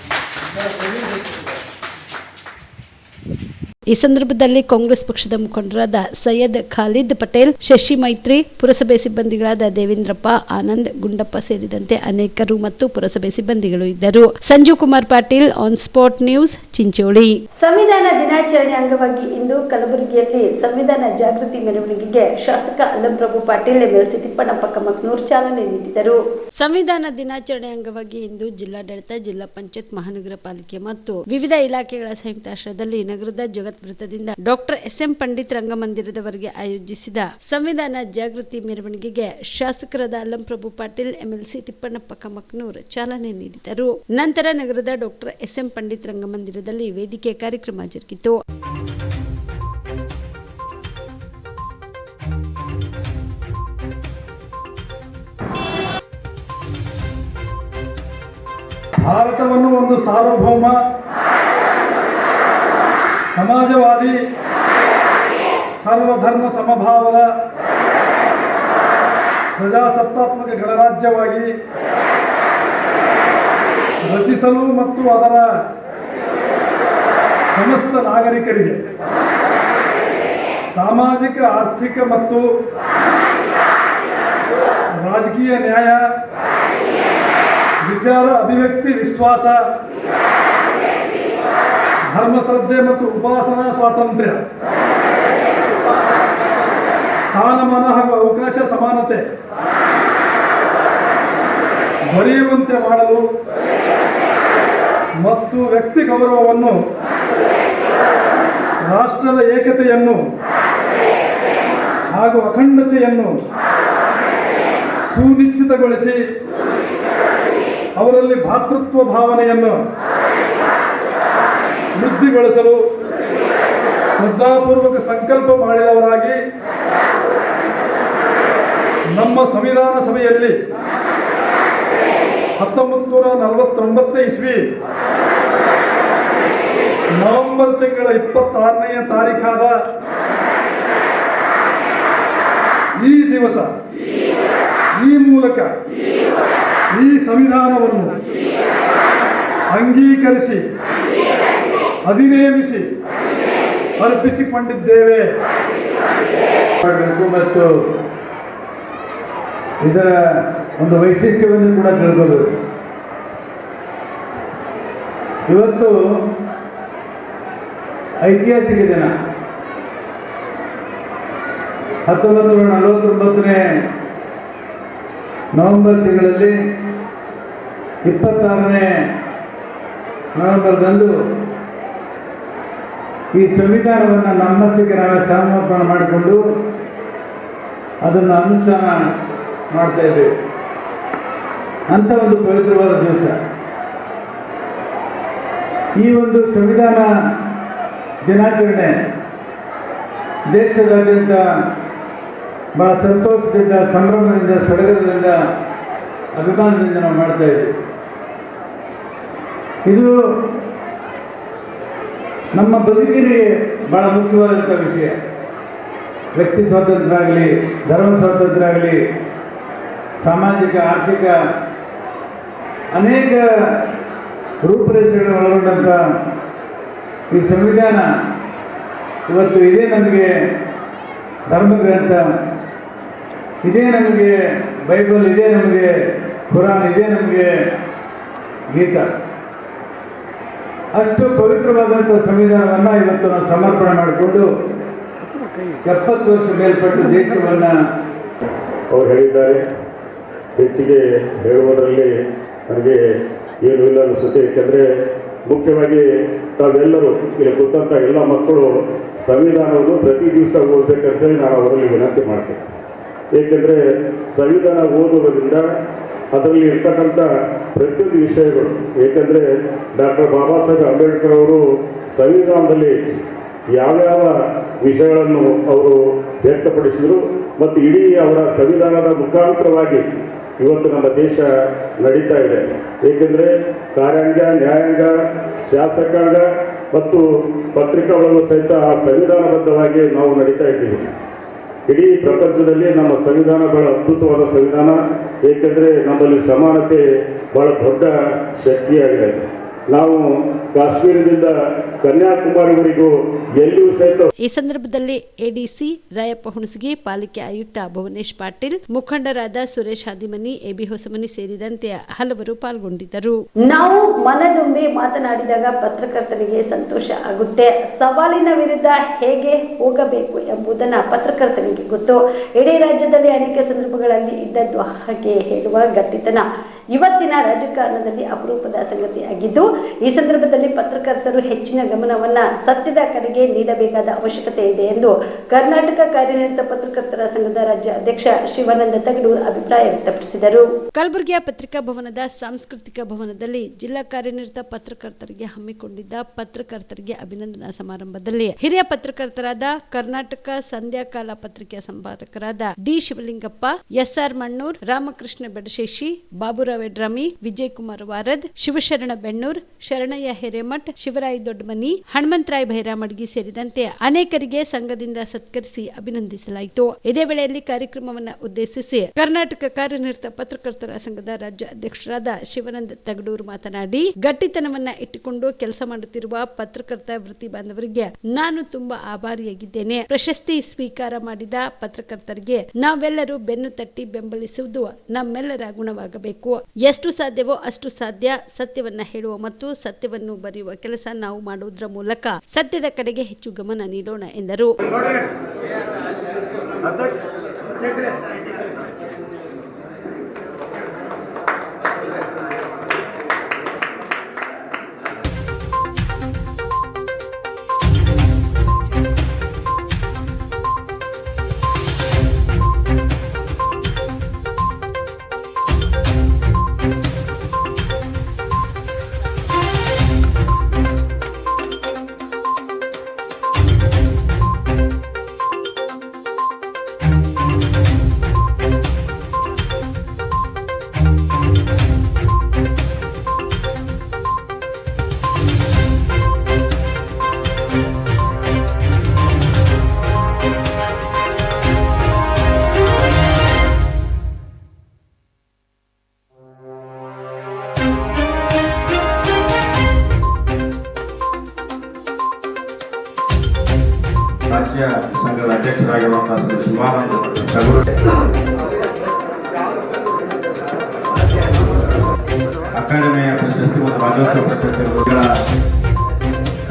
ಈ ಸಂದರ್ಭದಲ್ಲಿ ಕಾಂಗ್ರೆಸ್ ಪಕ್ಷದ ಮುಖಂಡರಾದ ಸೈಯದ್ ಖಾಲಿದ್ ಪಟೇಲ್, ಶಶಿ ಮೈತ್ರಿ, ಪುರಸಭೆ ಸಿಬ್ಬಂದಿಗಳಾದ ದೇವೇಂದ್ರಪ್ಪ, ಆನಂದ್, ಗುಂಡಪ್ಪ ಸೇರಿದಂತೆ ಅನೇಕರು ಮತ್ತು ಪುರಸಭೆ ಸಿಬ್ಬಂದಿಗಳು ಇದ್ದರು. Sanjeev Kumar Patil, on spot news, Chincholi. ಸಂವಿಧಾನ ದಿನಾಚರಣೆ ಅಂಗವಾಗಿ ಇಂದು ಕಲಬುರಗಿಯಲ್ಲಿ ಸಂವಿಧಾನ ಜಾಗೃತಿ ಮೆರವಣಿಗೆಗೆ ಶಾಸಕ ಅಲ್ಲಂಪ್ರಭು ಪಾಟೀಲ್, ಎಮ್ಎಲ್ಸಿ ತಿಪ್ಪಣ್ಣಪ್ಪ ಕಮಕ್ನೂರ್ ಚಾಲನೆ ನೀಡಿದರು. ಸಂವಿಧಾನ ದಿನಾಚರಣೆ ಅಂಗವಾಗಿ ಇಂದು ಜಿಲ್ಲಾಡಳಿತ, ಜಿಲ್ಲಾ ಪಂಚಾಯತ್, ಮಹಾನಗರ ಪಾಲಿಕೆ ಮತ್ತು ವಿವಿಧ ಇಲಾಖೆಗಳ ಸಂಯುಕ್ತಾಶ್ರಯದಲ್ಲಿ ನಗರದ ಜಗತ್ ವೃತ್ತದಿಂದ ಡಾಕ್ಟರ್ ಎಸ್.ಎಂ. ಪಂಡಿತ್ ರಂಗಮಂದಿರದವರೆಗೆ ಆಯೋಜಿಸಿದ ಸಂವಿಧಾನ ಜಾಗೃತಿ ಮೆರವಣಿಗೆಗೆ ಶಾಸಕರಾದ ಅಲ್ಲಂಪ್ರಭು ಪಾಟೀಲ್, ಎಮ್ಎಲ್ಸಿ ತಿಪ್ಪಣ್ಣಪ್ಪ ಕಮಕ್ನೂರ್ ಚಾಲನೆ ನೀಡಿದರು. ನಂತರ ನಗರದ ಡಾಕ್ಟರ್ ಎಸ್.ಎಂ. ಪಂಡಿತ್ ರಂಗಮಂದಿರದಲ್ಲಿ ವೇದಿಕೆ ಕಾರ್ಯಕ್ರಮ ಜರುಗಿತು. ಭಾರತವನ್ನು ಒಂದು ಸಾರ್ವಭೌಮ ಸಮಾಜವಾದಿ ಸರ್ವಧರ್ಮ ಸಮಭಾವದ ಪ್ರಜಾಸತ್ತಾತ್ಮಕ ಗಣರಾಜ್ಯವಾಗಿ ರಚಿಸಲು ಮತ್ತು ಅದರ ಸಮಸ್ತ ನಾಗರಿಕರಿಗೆ ಸಾಮಾಜಿಕ, ಆರ್ಥಿಕ ಮತ್ತು ರಾಜಕೀಯ ನ್ಯಾಯ, ವಿಚಾರ ಅಭಿವ್ಯಕ್ತಿ, ವಿಶ್ವಾಸ, ಧರ್ಮಶ್ರದ್ಧೆ ಮತ್ತು ಉಪಾಸನಾ ಸ್ವಾತಂತ್ರ್ಯ, ಸ್ಥಾನಮಾನ ಹಾಗೂ ಅವಕಾಶ ಸಮಾನತೆ ದೊರೆಯುವಂತೆ ಮಾಡಲು ಮತ್ತು ವ್ಯಕ್ತಿ ಗೌರವವನ್ನು, ರಾಷ್ಟ್ರದ ಏಕತೆಯನ್ನು ಹಾಗೂ ಅಖಂಡತೆಯನ್ನು ಸುನಿಶ್ಚಿತಗೊಳಿಸಿ ಅವರಲ್ಲಿ ಭಾತೃತ್ವ ಭಾವನೆಯನ್ನು ವೃದ್ಧಿಗೊಳಿಸಲು ಶ್ರದ್ಧಾಪೂರ್ವಕ ಸಂಕಲ್ಪ ಮಾಡಿದವರಾಗಿ ನಮ್ಮ ಸಂವಿಧಾನ ಸಭೆಯಲ್ಲಿ 1949 ಇಸ್ವಿ ನವೆಂಬರ್ ತಿಂಗಳ 26ನೇ ತಾರೀಖಾದ ಈ ದಿವಸ ಈ ಮೂಲಕ ಈ ಸಂವಿಧಾನವನ್ನು ಅಂಗೀಕರಿಸಿ ಅಧಿನೇಮಿಸಿ ಅರ್ಪಿಸಿಕೊಂಡಿದ್ದೇವೆ ಮತ್ತು ಇದರ ಒಂದು ವೈಶಿಷ್ಟ್ಯವನ್ನು ಕೂಡ ತಿಳ್ಕೋಬೇಕು. ಇವತ್ತು ಐತಿಹಾಸಿಕ ದಿನ. 1949ನೇ ನವೆಂಬರ್ ತಿಂಗಳಲ್ಲಿ 26ನೇ ನವೆಂಬರ್ದಂದು ಈ ಸಂವಿಧಾನವನ್ನು ನಮ್ಮಷ್ಟಕ್ಕೆ ನಾವೇ ಸಮರ್ಪಣೆ ಮಾಡಿಕೊಂಡು ಅದನ್ನು ಅನುಷ್ಠಾನ ಮಾಡ್ತಾ ಇದ್ದೇವೆ. ಅಂಥ ಒಂದು ಪವಿತ್ರವಾದ ದಿವಸ. ಈ ಒಂದು ಸಂವಿಧಾನ ದಿನಾಚರಣೆ ದೇಶದಾದ್ಯಂತ ಬಹಳ ಸಂತೋಷದಿಂದ, ಸಂಭ್ರಮದಿಂದ, ಸಡಗರದಿಂದ, ಅಭಿಮಾನದಿಂದ ನಾವು ಮಾಡ್ತಾ ಇದ್ದೀವಿ. ಇದು ನಮ್ಮ ಬದುಕಿಗೆ ಬಹಳ ಮುಖ್ಯವಾದಂಥ ವಿಷಯ. ವ್ಯಕ್ತಿ ಸ್ವಾತಂತ್ರ್ಯ ಆಗಲಿ, ಧರ್ಮ ಸ್ವಾತಂತ್ರ್ಯ ಆಗಲಿ, ಸಾಮಾಜಿಕ ಆರ್ಥಿಕ ಅನೇಕ ರೂಪರೇಷೆಗಳನ್ನು ಒಳಗೊಂಡಂಥ ಈ ಸಂವಿಧಾನ ಇವತ್ತು ಇದೇ ನಮಗೆ ಧರ್ಮಗ್ರಂಥ, ಇದೇ ನಮಗೆ ಬೈಬಲ್, ಇದೇ ನಮಗೆ ಕುರಾನ್, ಇದೇ ನಮಗೆ ಗೀತ. ಅಷ್ಟು ಪವಿತ್ರವಾದಂಥ ಸಂವಿಧಾನವನ್ನು ಇವತ್ತು ನಾವು ಸಮರ್ಪಣೆ ಮಾಡಿಕೊಂಡು 70 ವರ್ಷ ಮೇಲ್ಪಟ್ಟು ದೇಶವನ್ನು ಅವರು ಹೇಳಿದ್ದಾರೆ. ಹೆಚ್ಚಿಗೆ ಹೇಳುವುದರಲ್ಲಿ ನನಗೆ ಏನೂ ಇಲ್ಲ ಅನಿಸುತ್ತೆ. ಏಕೆಂದರೆ ಮುಖ್ಯವಾಗಿ ತಾವೆಲ್ಲರೂ ಇಲ್ಲಿ ಕೂತಂಥ ಎಲ್ಲ ಮಕ್ಕಳು ಸಂವಿಧಾನವನ್ನು ಪ್ರತಿ ದಿವಸ ಓದಬೇಕಂತೇಳಿ ನಾನು ಅವರಲ್ಲಿ ವಿನಂತಿ ಮಾಡ್ತೇನೆ. ಏಕೆಂದರೆ ಸಂವಿಧಾನ ಓದುವುದರಿಂದ ಅದರಲ್ಲಿ ಇರ್ತಕ್ಕಂಥ ಪ್ರತಿಯೊಂದು ವಿಷಯಗಳು, ಏಕೆಂದರೆ ಡಾಕ್ಟರ್ ಬಾಬಾ ಸಾಹೇಬ್ ಅಂಬೇಡ್ಕರ್ ಅವರು ಸಂವಿಧಾನದಲ್ಲಿ ಯಾವ್ಯಾವ ವಿಷಯಗಳನ್ನು ಅವರು ವ್ಯಕ್ತಪಡಿಸಿದರು ಮತ್ತು ಇಡೀ ಅವರ ಸಂವಿಧಾನದ ಮುಖಾಂತರವಾಗಿ ಇವತ್ತು ನಮ್ಮ ದೇಶ ನಡೀತಾ ಇದೆ. ಏಕೆಂದರೆ ಕಾರ್ಯಾಂಗ, ನ್ಯಾಯಾಂಗ, ಶಾಸಕಾಂಗ ಮತ್ತು ಪತ್ರಿಕಾ ಒಳಗೂ ಸಹಿತ ಸಂವಿಧಾನಬದ್ಧವಾಗಿ ನಾವು ನಡೀತಾ ಇದ್ದೀವಿ. ಇಡೀ ಪ್ರಪಂಚದಲ್ಲಿ ನಮ್ಮ ಸಂವಿಧಾನ ಬಹಳ ಅದ್ಭುತವಾದ ಸಂವಿಧಾನ. ಏಕೆಂದರೆ ನಮ್ಮಲ್ಲಿ ಸಮಾನತೆ ಬಹಳ ದೊಡ್ಡ ಶಕ್ತಿಯಾಗಿದೆ. ನಾವು ಕಾಶ್ಮೀರದಿಂದ ಕನ್ಯಾಕುಮಾರಿವರೆಗೂ ಎಲ್ಲಿಯೂ ಸಹಿತ. ಈ ಸಂದರ್ಭದಲ್ಲಿ ಎಡಿಸಿ ರಾಯಪ್ಪ ಹುಣಸಗಿ, ಪಾಲಿಕೆ ಆಯುಕ್ತ ಭುವನೇಶ್ ಪಾಟೀಲ್, ಮುಖಂಡರಾದ ಸುರೇಶ್ ಹಾದಿಮನಿ, ಎಬಿ ಹೊಸಮನಿ ಸೇರಿದಂತೆ ಹಲವರು ಪಾಲ್ಗೊಂಡಿದ್ದರು. ನಾವು ಮನದುಂಬಿ ಮಾತನಾಡಿದಾಗ ಪತ್ರಕರ್ತರಿಗೆ ಸಂತೋಷ ಆಗುತ್ತೆ. ಸವಾಲಿನ ವಿರುದ್ಧ ಹೇಗೆ ಹೋಗಬೇಕು ಎಂಬುದನ್ನು ಪತ್ರಕರ್ತನಿಗೆ ಗೊತ್ತು. ಇಡೀ ರಾಜ್ಯದಲ್ಲಿ ಅನೇಕ ಸಂದರ್ಭಗಳಲ್ಲಿ ಇದ್ದದ್ದು ಹಾಗೆ ಹೇಳುವ ಗಟ್ಟಿತನ ಇವತ್ತಿನ ರಾಜಕಾರಣದಲ್ಲಿ ಅಪರೂಪದ ಸಂಗತಿಯಾಗಿದ್ದು, ಈ ಸಂದರ್ಭದಲ್ಲಿ ಪತ್ರಕರ್ತರು ಹೆಚ್ಚಿನ ಗಮನವನ್ನ ಸತ್ಯದ ಕಡೆಗೆ ನೀಡಬೇಕಾದ ಅವಶ್ಯಕತೆ ಇದೆ ಎಂದು ಕರ್ನಾಟಕ ಕಾರ್ಯನಿರತ ಪತ್ರಕರ್ತರ ಸಂಘದ ರಾಜ್ಯ ಅಧ್ಯಕ್ಷ ಶಿವಾನಂದ ತಗಡೂರ್ ಅಭಿಪ್ರಾಯ ವ್ಯಕ್ತಪಡಿಸಿದರು. ಕಲಬುರಗಿಯ ಪತ್ರಿಕಾ ಭವನದ ಸಾಂಸ್ಕೃತಿಕ ಭವನದಲ್ಲಿ ಜಿಲ್ಲಾ ಕಾರ್ಯನಿರತ ಪತ್ರಕರ್ತರಿಗೆ ಹಮ್ಮಿಕೊಂಡಿದ್ದ ಪತ್ರಕರ್ತರಿಗೆ ಅಭಿನಂದನಾ ಸಮಾರಂಭದಲ್ಲಿ ಹಿರಿಯ ಪತ್ರಕರ್ತರಾದ ಕರ್ನಾಟಕ ಸಂಧ್ಯಾಕಾಲ ಪತ್ರಿಕೆಯ ಸಂಪಾದಕರಾದ ಡಿ ಶಿವಲಿಂಗಪ್ಪ, ಎಸ್ಆರ್ ಮಣ್ಣೂರ್, ರಾಮಕೃಷ್ಣ ಬೆಡಶೇಶಿ, ಬಾಬುರಾವ್ ವೆಡ್ರಾಮಿ, ವಿಜಯ್ ಕುಮಾರ್ ವಾರದ್, ಶಿವಶರಣ ಬೆಣ್ಣೂರ್, ಶರಣಯ್ಯ ಹಿರೇಮಠ್, ಶಿವರಾಯ್ ದೊಡ್ಡಮನಿ, ಹನುಮಂತರಾಯ್ ಭೈರಾಮಡ್ಗಿ ಸೇರಿದಂತೆ ಅನೇಕರಿಗೆ ಸಂಘದಿಂದ ಸತ್ಕರಿಸಿ ಅಭಿನಂದಿಸಲಾಯಿತು. ಇದೇ ವೇಳೆಯಲ್ಲಿ ಕಾರ್ಯಕ್ರಮವನ್ನು ಉದ್ದೇಶಿಸಿ ಕರ್ನಾಟಕ ಕಾರ್ಯನಿರತ ಪತ್ರಕರ್ತರ ಸಂಘದ ರಾಜ್ಯ ಅಧ್ಯಕ್ಷರಾದ ಶಿವಾನಂದ ತಗಡೂರ್ ಮಾತನಾಡಿ, ಗಟ್ಟಿತನವನ್ನ ಇಟ್ಟುಕೊಂಡು ಕೆಲಸ ಮಾಡುತ್ತಿರುವ ಪತ್ರಕರ್ತ ವೃತ್ತಿ ಬಾಂಧವರಿಗೆ ನಾನು ತುಂಬಾ ಆಭಾರಿಯಾಗಿದ್ದೇನೆ. ಪ್ರಶಸ್ತಿ ಸ್ವೀಕಾರ ಮಾಡಿದ ಪತ್ರಕರ್ತರಿಗೆ ನಾವೆಲ್ಲರೂ ಬೆನ್ನು ತಟ್ಟಿ ಬೆಂಬಲಿಸುವುದು ನಮ್ಮೆಲ್ಲರ ಗುಣವಾಗಬೇಕು. ಎಷ್ಟು ಸಾಧ್ಯವೋ ಅಷ್ಟು ಸಾಧ್ಯ ಸತ್ಯವನ್ನ ಹೇಳುವ ಮತ್ತು ಸತ್ಯವನ್ನು ಬರೆಯುವ ಕೆಲಸ ನಾವು ಮಾಡುವುದರ ಮೂಲಕ ಸತ್ಯದ ಕಡೆಗೆ ಹೆಚ್ಚು ಗಮನ ನೀಡೋಣ ಎಂದರು. ರಾಜ್ಯ ಸಂಘದ ಅಧ್ಯಕ್ಷರಾಗಿರುವಂತಹ ಶ್ರೀ ಶಿವಾನಂದ ತಗಡೂರ್, ಅಕಾಡೆಮಿಯ ಪ್ರಶಸ್ತಿ ಮತ್ತು ರಾಜ್ಯೋತ್ಸವ ಪ್ರಶಸ್ತಿಗಳ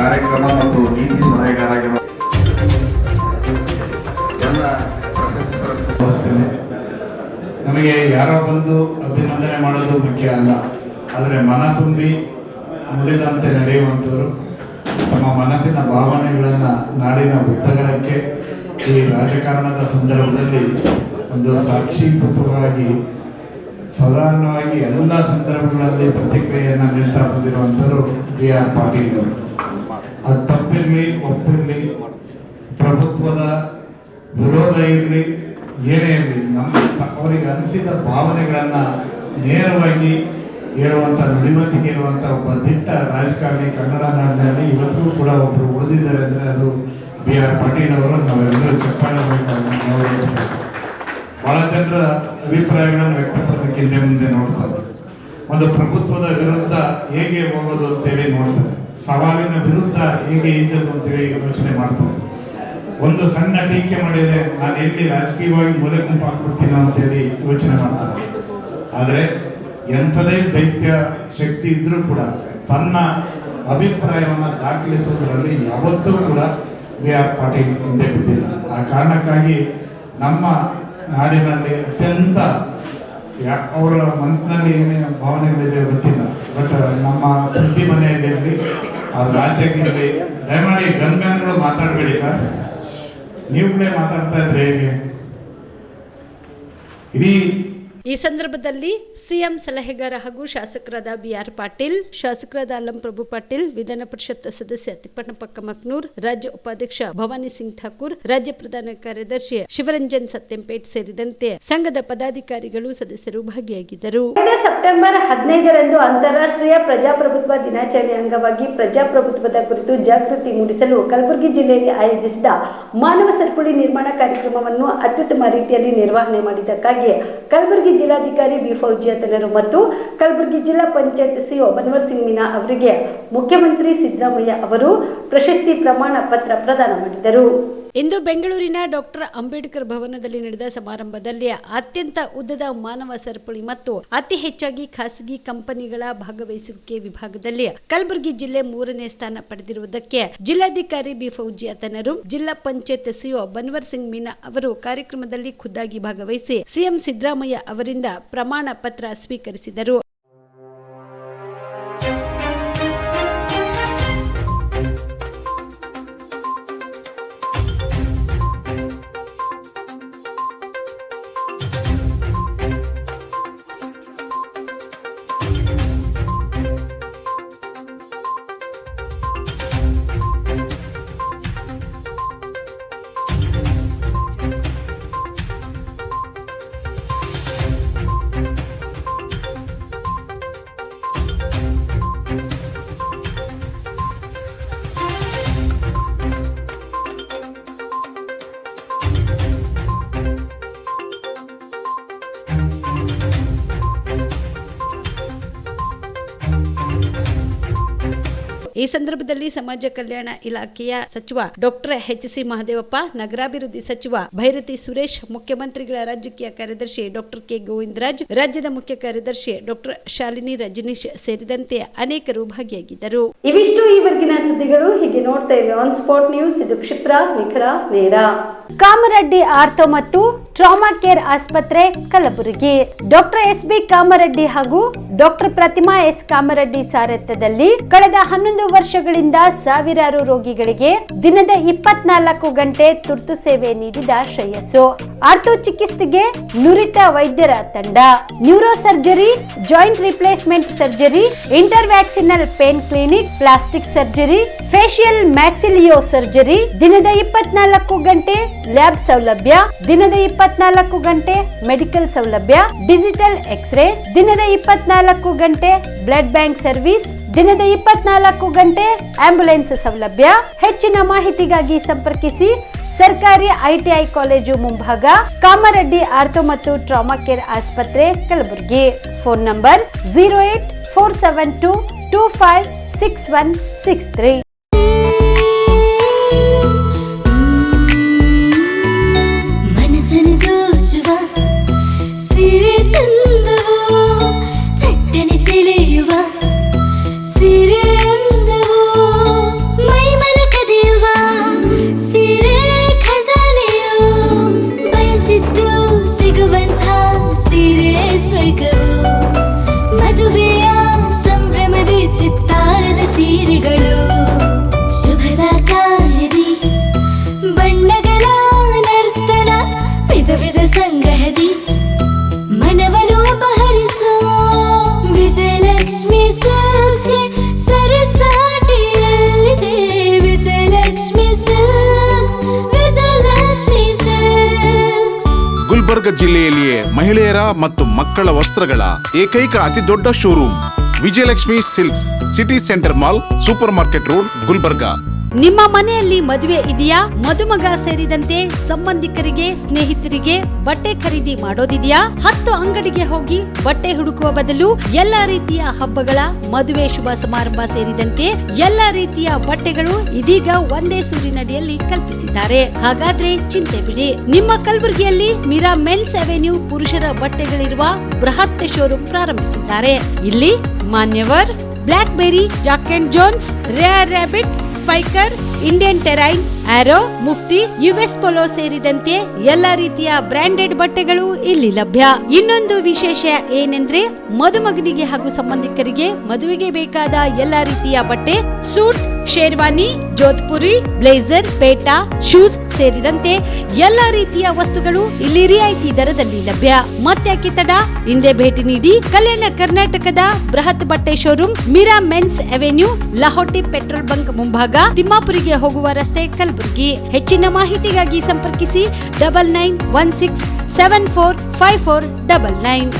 ಕಾರ್ಯಕ್ರಮ ಮತ್ತು ನೀತಿ ಸಲಹೆಗಾರಾಗಿರುವ ಎಲ್ಲ ಪ್ರಶಸ್ತಿ. ನಮಗೆ ಯಾರೋ ಬಂದು ಅಭಿನಂದನೆ ಮಾಡೋದು ಮುಖ್ಯ ಅಲ್ಲ, ಆದರೆ ಮನ ತುಂಬಿ ನುಡಿದಂತೆ ನಡೆಯುವಂಥವರು ತಮ್ಮ ಮನಸ್ಸಿನ ಭಾವನೆಗಳನ್ನು ನಾಡಿನ ಉತ್ತಗಲಕ್ಕೆ ಈ ರಾಜಕಾರಣದ ಸಂದರ್ಭದಲ್ಲಿ ಒಂದು ಸಾಕ್ಷೀಭೂತವಾಗಿ ಸಾಧಾರಣವಾಗಿ ಎಲ್ಲ ಸಂದರ್ಭಗಳಲ್ಲಿ ಪ್ರತಿಕ್ರಿಯೆಯನ್ನು ನೀಡ್ತಾ ಬಂದಿರುವಂಥವ್ರು BR ಪಾಟೀಲ್ ಅವರು. ಅದು ತಪ್ಪಿರಲಿ ಒಪ್ಪಿರಲಿ, ಪ್ರಭುತ್ವದ ವಿರೋಧ ಇರಲಿ, ಏನೇ ಇರಲಿ, ಅವರಿಗೆ ಅನಿಸಿದ ಭಾವನೆಗಳನ್ನು ನೇರವಾಗಿ ಹೇಳುವಂಥ ನುಡಿವಂತಿಕೆ ಇರುವಂಥ ಒಬ್ಬ ದಿಟ್ಟ ರಾಜಕಾರಣಿ ಕನ್ನಡ ನಾಡಿನಲ್ಲಿ ಇವತ್ತಿಗೂ ಕೂಡ ಒಬ್ಬರು ಉಳಿದಿದ್ದಾರೆ ಅಂದರೆ ಅದು BR ಪಾಟೀಲ್ ಅವರು. ನಾವೆಲ್ಲರೂ ಚಪ್ಪಾಳೆ ಗೌರವಿಸಬೇಕು. ಭಾಳ ಜನರ ಅಭಿಪ್ರಾಯಗಳನ್ನು ವ್ಯಕ್ತಪಡಿಸೋಕೆ ಹಿಂದೆ ಮುಂದೆ ನೋಡ್ತಾರೆ. ಒಂದು ಪ್ರಭುತ್ವದ ವಿರುದ್ಧ ಹೇಗೆ ಹೋಗೋದು ಅಂತೇಳಿ ನೋಡ್ತಾರೆ, ಸವಾಲಿನ ವಿರುದ್ಧ ಹೇಗೆ ಇದ್ದದು ಅಂತೇಳಿ ಯೋಚನೆ ಮಾಡ್ತಾರೆ. ಒಂದು ಸಣ್ಣ ಟೀಕೆ ಮಾಡಿದರೆ ನಾನು ಎಲ್ಲಿ ರಾಜಕೀಯವಾಗಿ ಮೂಲೆ ಗುಂಪು ಹಾಕ್ಬಿಡ್ತೀನೋ ಅಂತೇಳಿ ಯೋಚನೆ ಮಾಡ್ತಾರೆ. ಆದರೆ ಎಂಥದೇ ದೈತ್ಯ ಶಕ್ತಿ ಇದ್ರೂ ಕೂಡ ತನ್ನ ಅಭಿಪ್ರಾಯವನ್ನು ದಾಖಲಿಸೋದ್ರಲ್ಲಿ ಯಾವತ್ತೂ ಕೂಡ BR ಪಾಟೀಲ್ ಹಿಂದೆ ಬಿದ್ದಿಲ್ಲ. ಆ ಕಾರಣಕ್ಕಾಗಿ ನಮ್ಮ ನಾಡಿನಲ್ಲಿ ಅತ್ಯಂತ ಅವರ ಮನಸ್ಸಿನಲ್ಲಿ ಏನೇನು ಭಾವನೆಗಳಿದೆ ಗೊತ್ತಿಲ್ಲ, ಬಟ್ ನಮ್ಮ ಸುದ್ದಿ ಮನೆಯಲ್ಲಿರಲಿ, ಅದು ರಾಜ್ಯಕ್ಕಿರಲಿ, ದಯಮಾಡಿ ಗನ್ಮ್ಯಾನ್ಗಳು ಮಾತಾಡಬೇಡಿ ಸರ್. ನೀವುಗಳೇ ಮಾತಾಡ್ತಾ ಇದ್ರೆ ಹೇಗೆ? ಇಡೀ ಈ ಸಂದರ್ಭದಲ್ಲಿ ಸಿಎಂ ಸಲಹೆಗಾರ ಹಾಗೂ ಶಾಸಕರಾದ BR ಪಾಟೀಲ್, ಶಾಸಕರಾದ ಅಲ್ಲಂ ಪ್ರಭು ಪಾಟೀಲ್, ವಿಧಾನ ಪರಿಷತ್ ಸದಸ್ಯ ತಿಪ್ಪಣ್ಣಪ್ಪ ಕಮಕ್ನೂರ್, ರಾಜ್ಯ ಉಪಾಧ್ಯಕ್ಷ ಭವಾನಿ ಸಿಂಗ್ ಠಾಕೂರ್, ರಾಜ್ಯ ಪ್ರಧಾನ ಕಾರ್ಯದರ್ಶಿ ಶಿವರಂಜನ್ ಸತ್ಯಂಪೇಟ್ ಸೇರಿದಂತೆ ಸಂಘದ ಪದಾಧಿಕಾರಿಗಳು ಸದಸ್ಯರು ಭಾಗಿಯಾಗಿದ್ದರು. ಸೆಪ್ಟೆಂಬರ್ 15ರಂದು ಅಂತಾರಾಷ್ಟ್ರೀಯ ಪ್ರಜಾಪ್ರಭುತ್ವ ದಿನಾಚರಣೆ ಅಂಗವಾಗಿ ಪ್ರಜಾಪ್ರಭುತ್ವದ ಕುರಿತು ಜಾಗೃತಿ ಮೂಡಿಸಲು ಕಲಬುರಗಿ ಜಿಲ್ಲೆಯಲ್ಲಿ ಆಯೋಜಿಸಿದ ಮಾನವ ಸರಪಳಿ ನಿರ್ಮಾಣ ಕಾರ್ಯಕ್ರಮವನ್ನು ಅತ್ಯುತ್ತಮ ರೀತಿಯಲ್ಲಿ ನಿರ್ವಹಣೆ ಮಾಡಿದ್ದಕ್ಕಾಗಿ ಕಲಬುರಗಿ ಜಿಲ್ಲಾಧಿಕಾರಿ ಬಿ ಫೌಜಿಯಾತನರು ಮತ್ತು ಕಲಬುರಗಿ ಜಿಲ್ಲಾ ಪಂಚಾಯತ್ ಸಿಒ ಬನ್ವರ್ ಸಿಂಗ್ ಮೀನಾ ಅವರಿಗೆ ಮುಖ್ಯಮಂತ್ರಿ ಸಿದ್ದರಾಮಯ್ಯ ಅವರು ಪ್ರಶಸ್ತಿ ಪ್ರಮಾಣ ಪತ್ರ ಪ್ರದಾನ ಮಾಡಿದರು. ಇಂದು ಬೆಂಗಳೂರಿನ ಡಾಕ್ಟರ್ ಅಂಬೇಡ್ಕರ್ ಭವನದಲ್ಲಿ ನಡೆದ ಸಮಾರಂಭದಲ್ಲಿ ಅತ್ಯಂತ ಉದ್ದದ ಮಾನವ ಸರಪಳಿ ಮತ್ತು ಅತಿ ಹೆಚ್ಚಾಗಿ ಖಾಸಗಿ ಕಂಪನಿಗಳ ಭಾಗವಹಿಸುವಿಕೆ ವಿಭಾಗದಲ್ಲಿ ಕಲಬುರಗಿ ಜಿಲ್ಲೆ 3ನೇ ಸ್ಥಾನ ಪಡೆದಿರುವುದಕ್ಕೆ ಜಿಲ್ಲಾಧಿಕಾರಿ ಬಿ ಫೌಜಿಯಾತನರು, ಜಿಲ್ಲಾ ಪಂಚಾಯತ್ ಸಿಒ ಬನ್ವರ್ ಸಿಂಗ್ ಮೀನಾ ಅವರು ಕಾರ್ಯಕ್ರಮದಲ್ಲಿ ಖುದ್ದಾಗಿ ಭಾಗವಹಿಸಿ ಸಿಎಂ ಸಿದ್ದರಾಮಯ್ಯ ಅವರಿಂದ ಪ್ರಮಾಣ ಪತ್ರ ಸ್ವೀಕರಿಸಿದರು. ಈ ಸಂದರ್ಭದಲ್ಲಿ ಸಮಾಜ ಕಲ್ಯಾಣ ಇಲಾಖೆಯ ಸಚಿವ ಡಾಕ್ಟರ್ HC ಮಹದೇವಪ್ಪ, ನಗರಾಭಿವೃದ್ಧಿ ಸಚಿವ ಭೈರತಿ ಸುರೇಶ್, ಮುಖ್ಯಮಂತ್ರಿಗಳ ರಾಜಕೀಯ ಕಾರ್ಯದರ್ಶಿ ಡಾಕ್ಟರ್ ಕೆ ಗೋವಿಂದರಾಜ್, ರಾಜ್ಯದ ಮುಖ್ಯ ಕಾರ್ಯದರ್ಶಿ ಡಾಕ್ಟರ್ ಶಾಲಿನಿ ರಜನೀಶ್ ಸೇರಿದಂತೆ ಅನೇಕರು ಭಾಗಿಯಾಗಿದ್ದರು. ಇವಿಷ್ಟು ಈವರೆಗಿನ ಸುದ್ದಿಗಳು. ಹೀಗೆ ನೋಡ್ತಾ ಇವೆ ಆನ್ ಸ್ಪಾಟ್ ನ್ಯೂಸ್. ಇದು ಕ್ಷಿಪ್ರ, ನಿಖರ, ನೇರ. ಕಾಮರೆಡ್ಡಿ ಆರ್ಥೋ ಮತ್ತು ಟ್ರಾಮಾ ಕೇರ್ ಆಸ್ಪತ್ರೆ ಕಲಬುರಗಿ. ಡಾಕ್ಟರ್ SB ಕಾಮರೆಡ್ಡಿ ಹಾಗೂ ಡಾಕ್ಟರ್ ಪ್ರತಿಮಾ S ಕಾಮರೆಡ್ಡಿ ಸಾರಥ್ಯದಲ್ಲಿ ಕಳೆದ 11 ವರ್ಷಗಳಿಂದ ಸಾವಿರಾರು ರೋಗಿಗಳಿಗೆ ದಿನದ 24 ಗಂಟೆ ತುರ್ತು ಸೇವೆ ನೀಡಿದ ಶ್ರೇಯಸ್ಸು. ಆರ್ಥೋ ಚಿಕಿತ್ಸೆಗೆ ನುರಿತ ವೈದ್ಯರ ತಂಡ, neuro surgery, joint replacement surgery, interventional pain clinic, plastic surgery, facial maxillo surgery, ದಿನದ 24 ಗಂಟೆ ಲ್ಯಾಬ್ ಸೌಲಭ್ಯ, ದಿನದ 24 ಗಂಟೆ ಮೆಡಿಕಲ್ ಸೌಲಭ್ಯ, ಡಿಜಿಟಲ್ ಎಕ್ಸ್ರೇ, ದಿನದ 24 ಗಂಟೆ ಬ್ಲಡ್ ಬ್ಯಾಂಕ್ ಸರ್ವಿಸ್, ದಿನದ 24 ಗಂಟೆ ಆಂಬ್ಯುಲೆನ್ಸ್ ಸೌಲಭ್ಯ. ಹೆಚ್ಚಿನ ಮಾಹಿತಿಗಾಗಿ ಸಂಪರ್ಕಿಸಿ ಸರ್ಕಾರಿ ITI ಕಾಲೇಜು ಮುಂಭಾಗ, ಕಾಮರೆಡ್ಡಿ ಆರ್ಥೋ ಮತ್ತು ಟ್ರಾಮಾ ಕೇರ್ ಆಸ್ಪತ್ರೆ ಕಲಬುರಗಿ. Phone number 08472256163. ಮದುವೆಯ ಸಂಭ್ರಮದ ಚಿತ್ತಾರದ ಸೀರೆಗಳು ವಿಜಯಲಕ್ಷ್ಮಿ ಸಿಲ್ಕ್ಸ್ಗೆ ಸರಸಾಟಿಯಲ್ಲಿದೆ ವಿಜಯಲಕ್ಷ್ಮಿ ಸಿಲ್ಕ್ಸ್ ವಿಜಯಲಕ್ಷ್ಮಿ ಸಿಲ್ಕ್ಸ್. ಗುಲ್ಬರ್ಗ ಜಿಲ್ಲೆಯಲ್ಲಿಯೇ ಮಹಿಳೆಯರ ಮತ್ತು ಮಕ್ಕಳ ವಸ್ತ್ರಗಳ ಏಕೈಕ ಅತಿ ದೊಡ್ಡ showroom Vijayalakshmi silks, city centre mall, super market road, Gulbarga. ನಿಮ್ಮ ಮನೆಯಲ್ಲಿ ಮದುವೆ ಇದೆಯಾ? ಮದುಮಗ ಸೇರಿದಂತೆ ಸಂಬಂಧಿಕರಿಗೆ, ಸ್ನೇಹಿತರಿಗೆ ಬಟ್ಟೆ ಖರೀದಿ ಮಾಡೋದಿದೆಯಾ? 10 ಅಂಗಡಿಗೆ ಹೋಗಿ ಬಟ್ಟೆ ಹುಡುಕುವ ಬದಲು ಎಲ್ಲ ರೀತಿಯ ಹಬ್ಬಗಳ, ಮದುವೆ, ಶುಭ ಸಮಾರಂಭ ಸೇರಿದಂತೆ ಎಲ್ಲ ರೀತಿಯ ಬಟ್ಟೆಗಳು ಇದೀಗ ಒಂದೇ ಸೂರಿನಡಿಯಲ್ಲಿ ಕಲ್ಪಿಸಿದ್ದಾರೆ. ಹಾಗಾದ್ರೆ ಚಿಂತೆ ಬಿಡಿ. ನಿಮ್ಮ ಕಲಬುರಗಿಯಲ್ಲಿ ಮೀರಾ ಮೆನ್ಸ್ ಅವೆನ್ಯೂ ಪುರುಷರ ಬಟ್ಟೆಗಳಿರುವ ಬೃಹತ್ ಶೋರೂಮ್ ಪ್ರಾರಂಭಿಸಿದ್ದಾರೆ. ಇಲ್ಲಿ Manyavar, Blackberry, Jack and Jones, Rare Rabbit, Spykar, Indian Terrain, Arrow, Mufti, US Polo ಸೇರಿದಂತೆ ಎಲ್ಲ ರೀತಿಯ ಬ್ರಾಂಡೆಡ್ ಬಟ್ಟೆಗಳು ಇಲ್ಲಿ ಲಭ್ಯ. ಇನ್ನೊಂದು ವಿಶೇಷ ಏನೆಂದ್ರೆ ಮದುಮಗನಿಗೆ ಹಾಗೂ ಸಂಬಂಧಿಕರಿಗೆ ಮದುವೆಗೆ ಬೇಕಾದ ಎಲ್ಲ ರೀತಿಯ ಬಟ್ಟೆ, ಸೂಟ್, ಶೇರ್ವಾನಿ, ಜೋಧ್ಪುರಿ, ಬ್ಲೇಸರ್, ಪೇಟಾ, ಶೂಸ್ ಸೇರಿದಂತೆ ಎಲ್ಲ ರೀತಿಯ ವಸ್ತುಗಳು ಇಲ್ಲಿ ರಿಯಾಯಿತಿ ದರದಲ್ಲಿ ಲಭ್ಯ. ಮತ್ತೆ ತಡ, ಹಿಂದೆ ಭೇಟಿ ನೀಡಿ. ಕಲ್ಯಾಣ ಕರ್ನಾಟಕದ ಬೃಹತ್ ಬಟ್ಟೆ showroom Meera Men's Avenue, Lahoti petrol bunk ಮುಂಭಾಗ, ತಿಮ್ಮಾಪುರಿಗೆ ಹೋಗುವ ರಸ್ತೆ, ಕಲಬುರಗಿ. ಹೆಚ್ಚಿನ ಮಾಹಿತಿಗಾಗಿ ಸಂಪರ್ಕಿಸಿ 9916745499.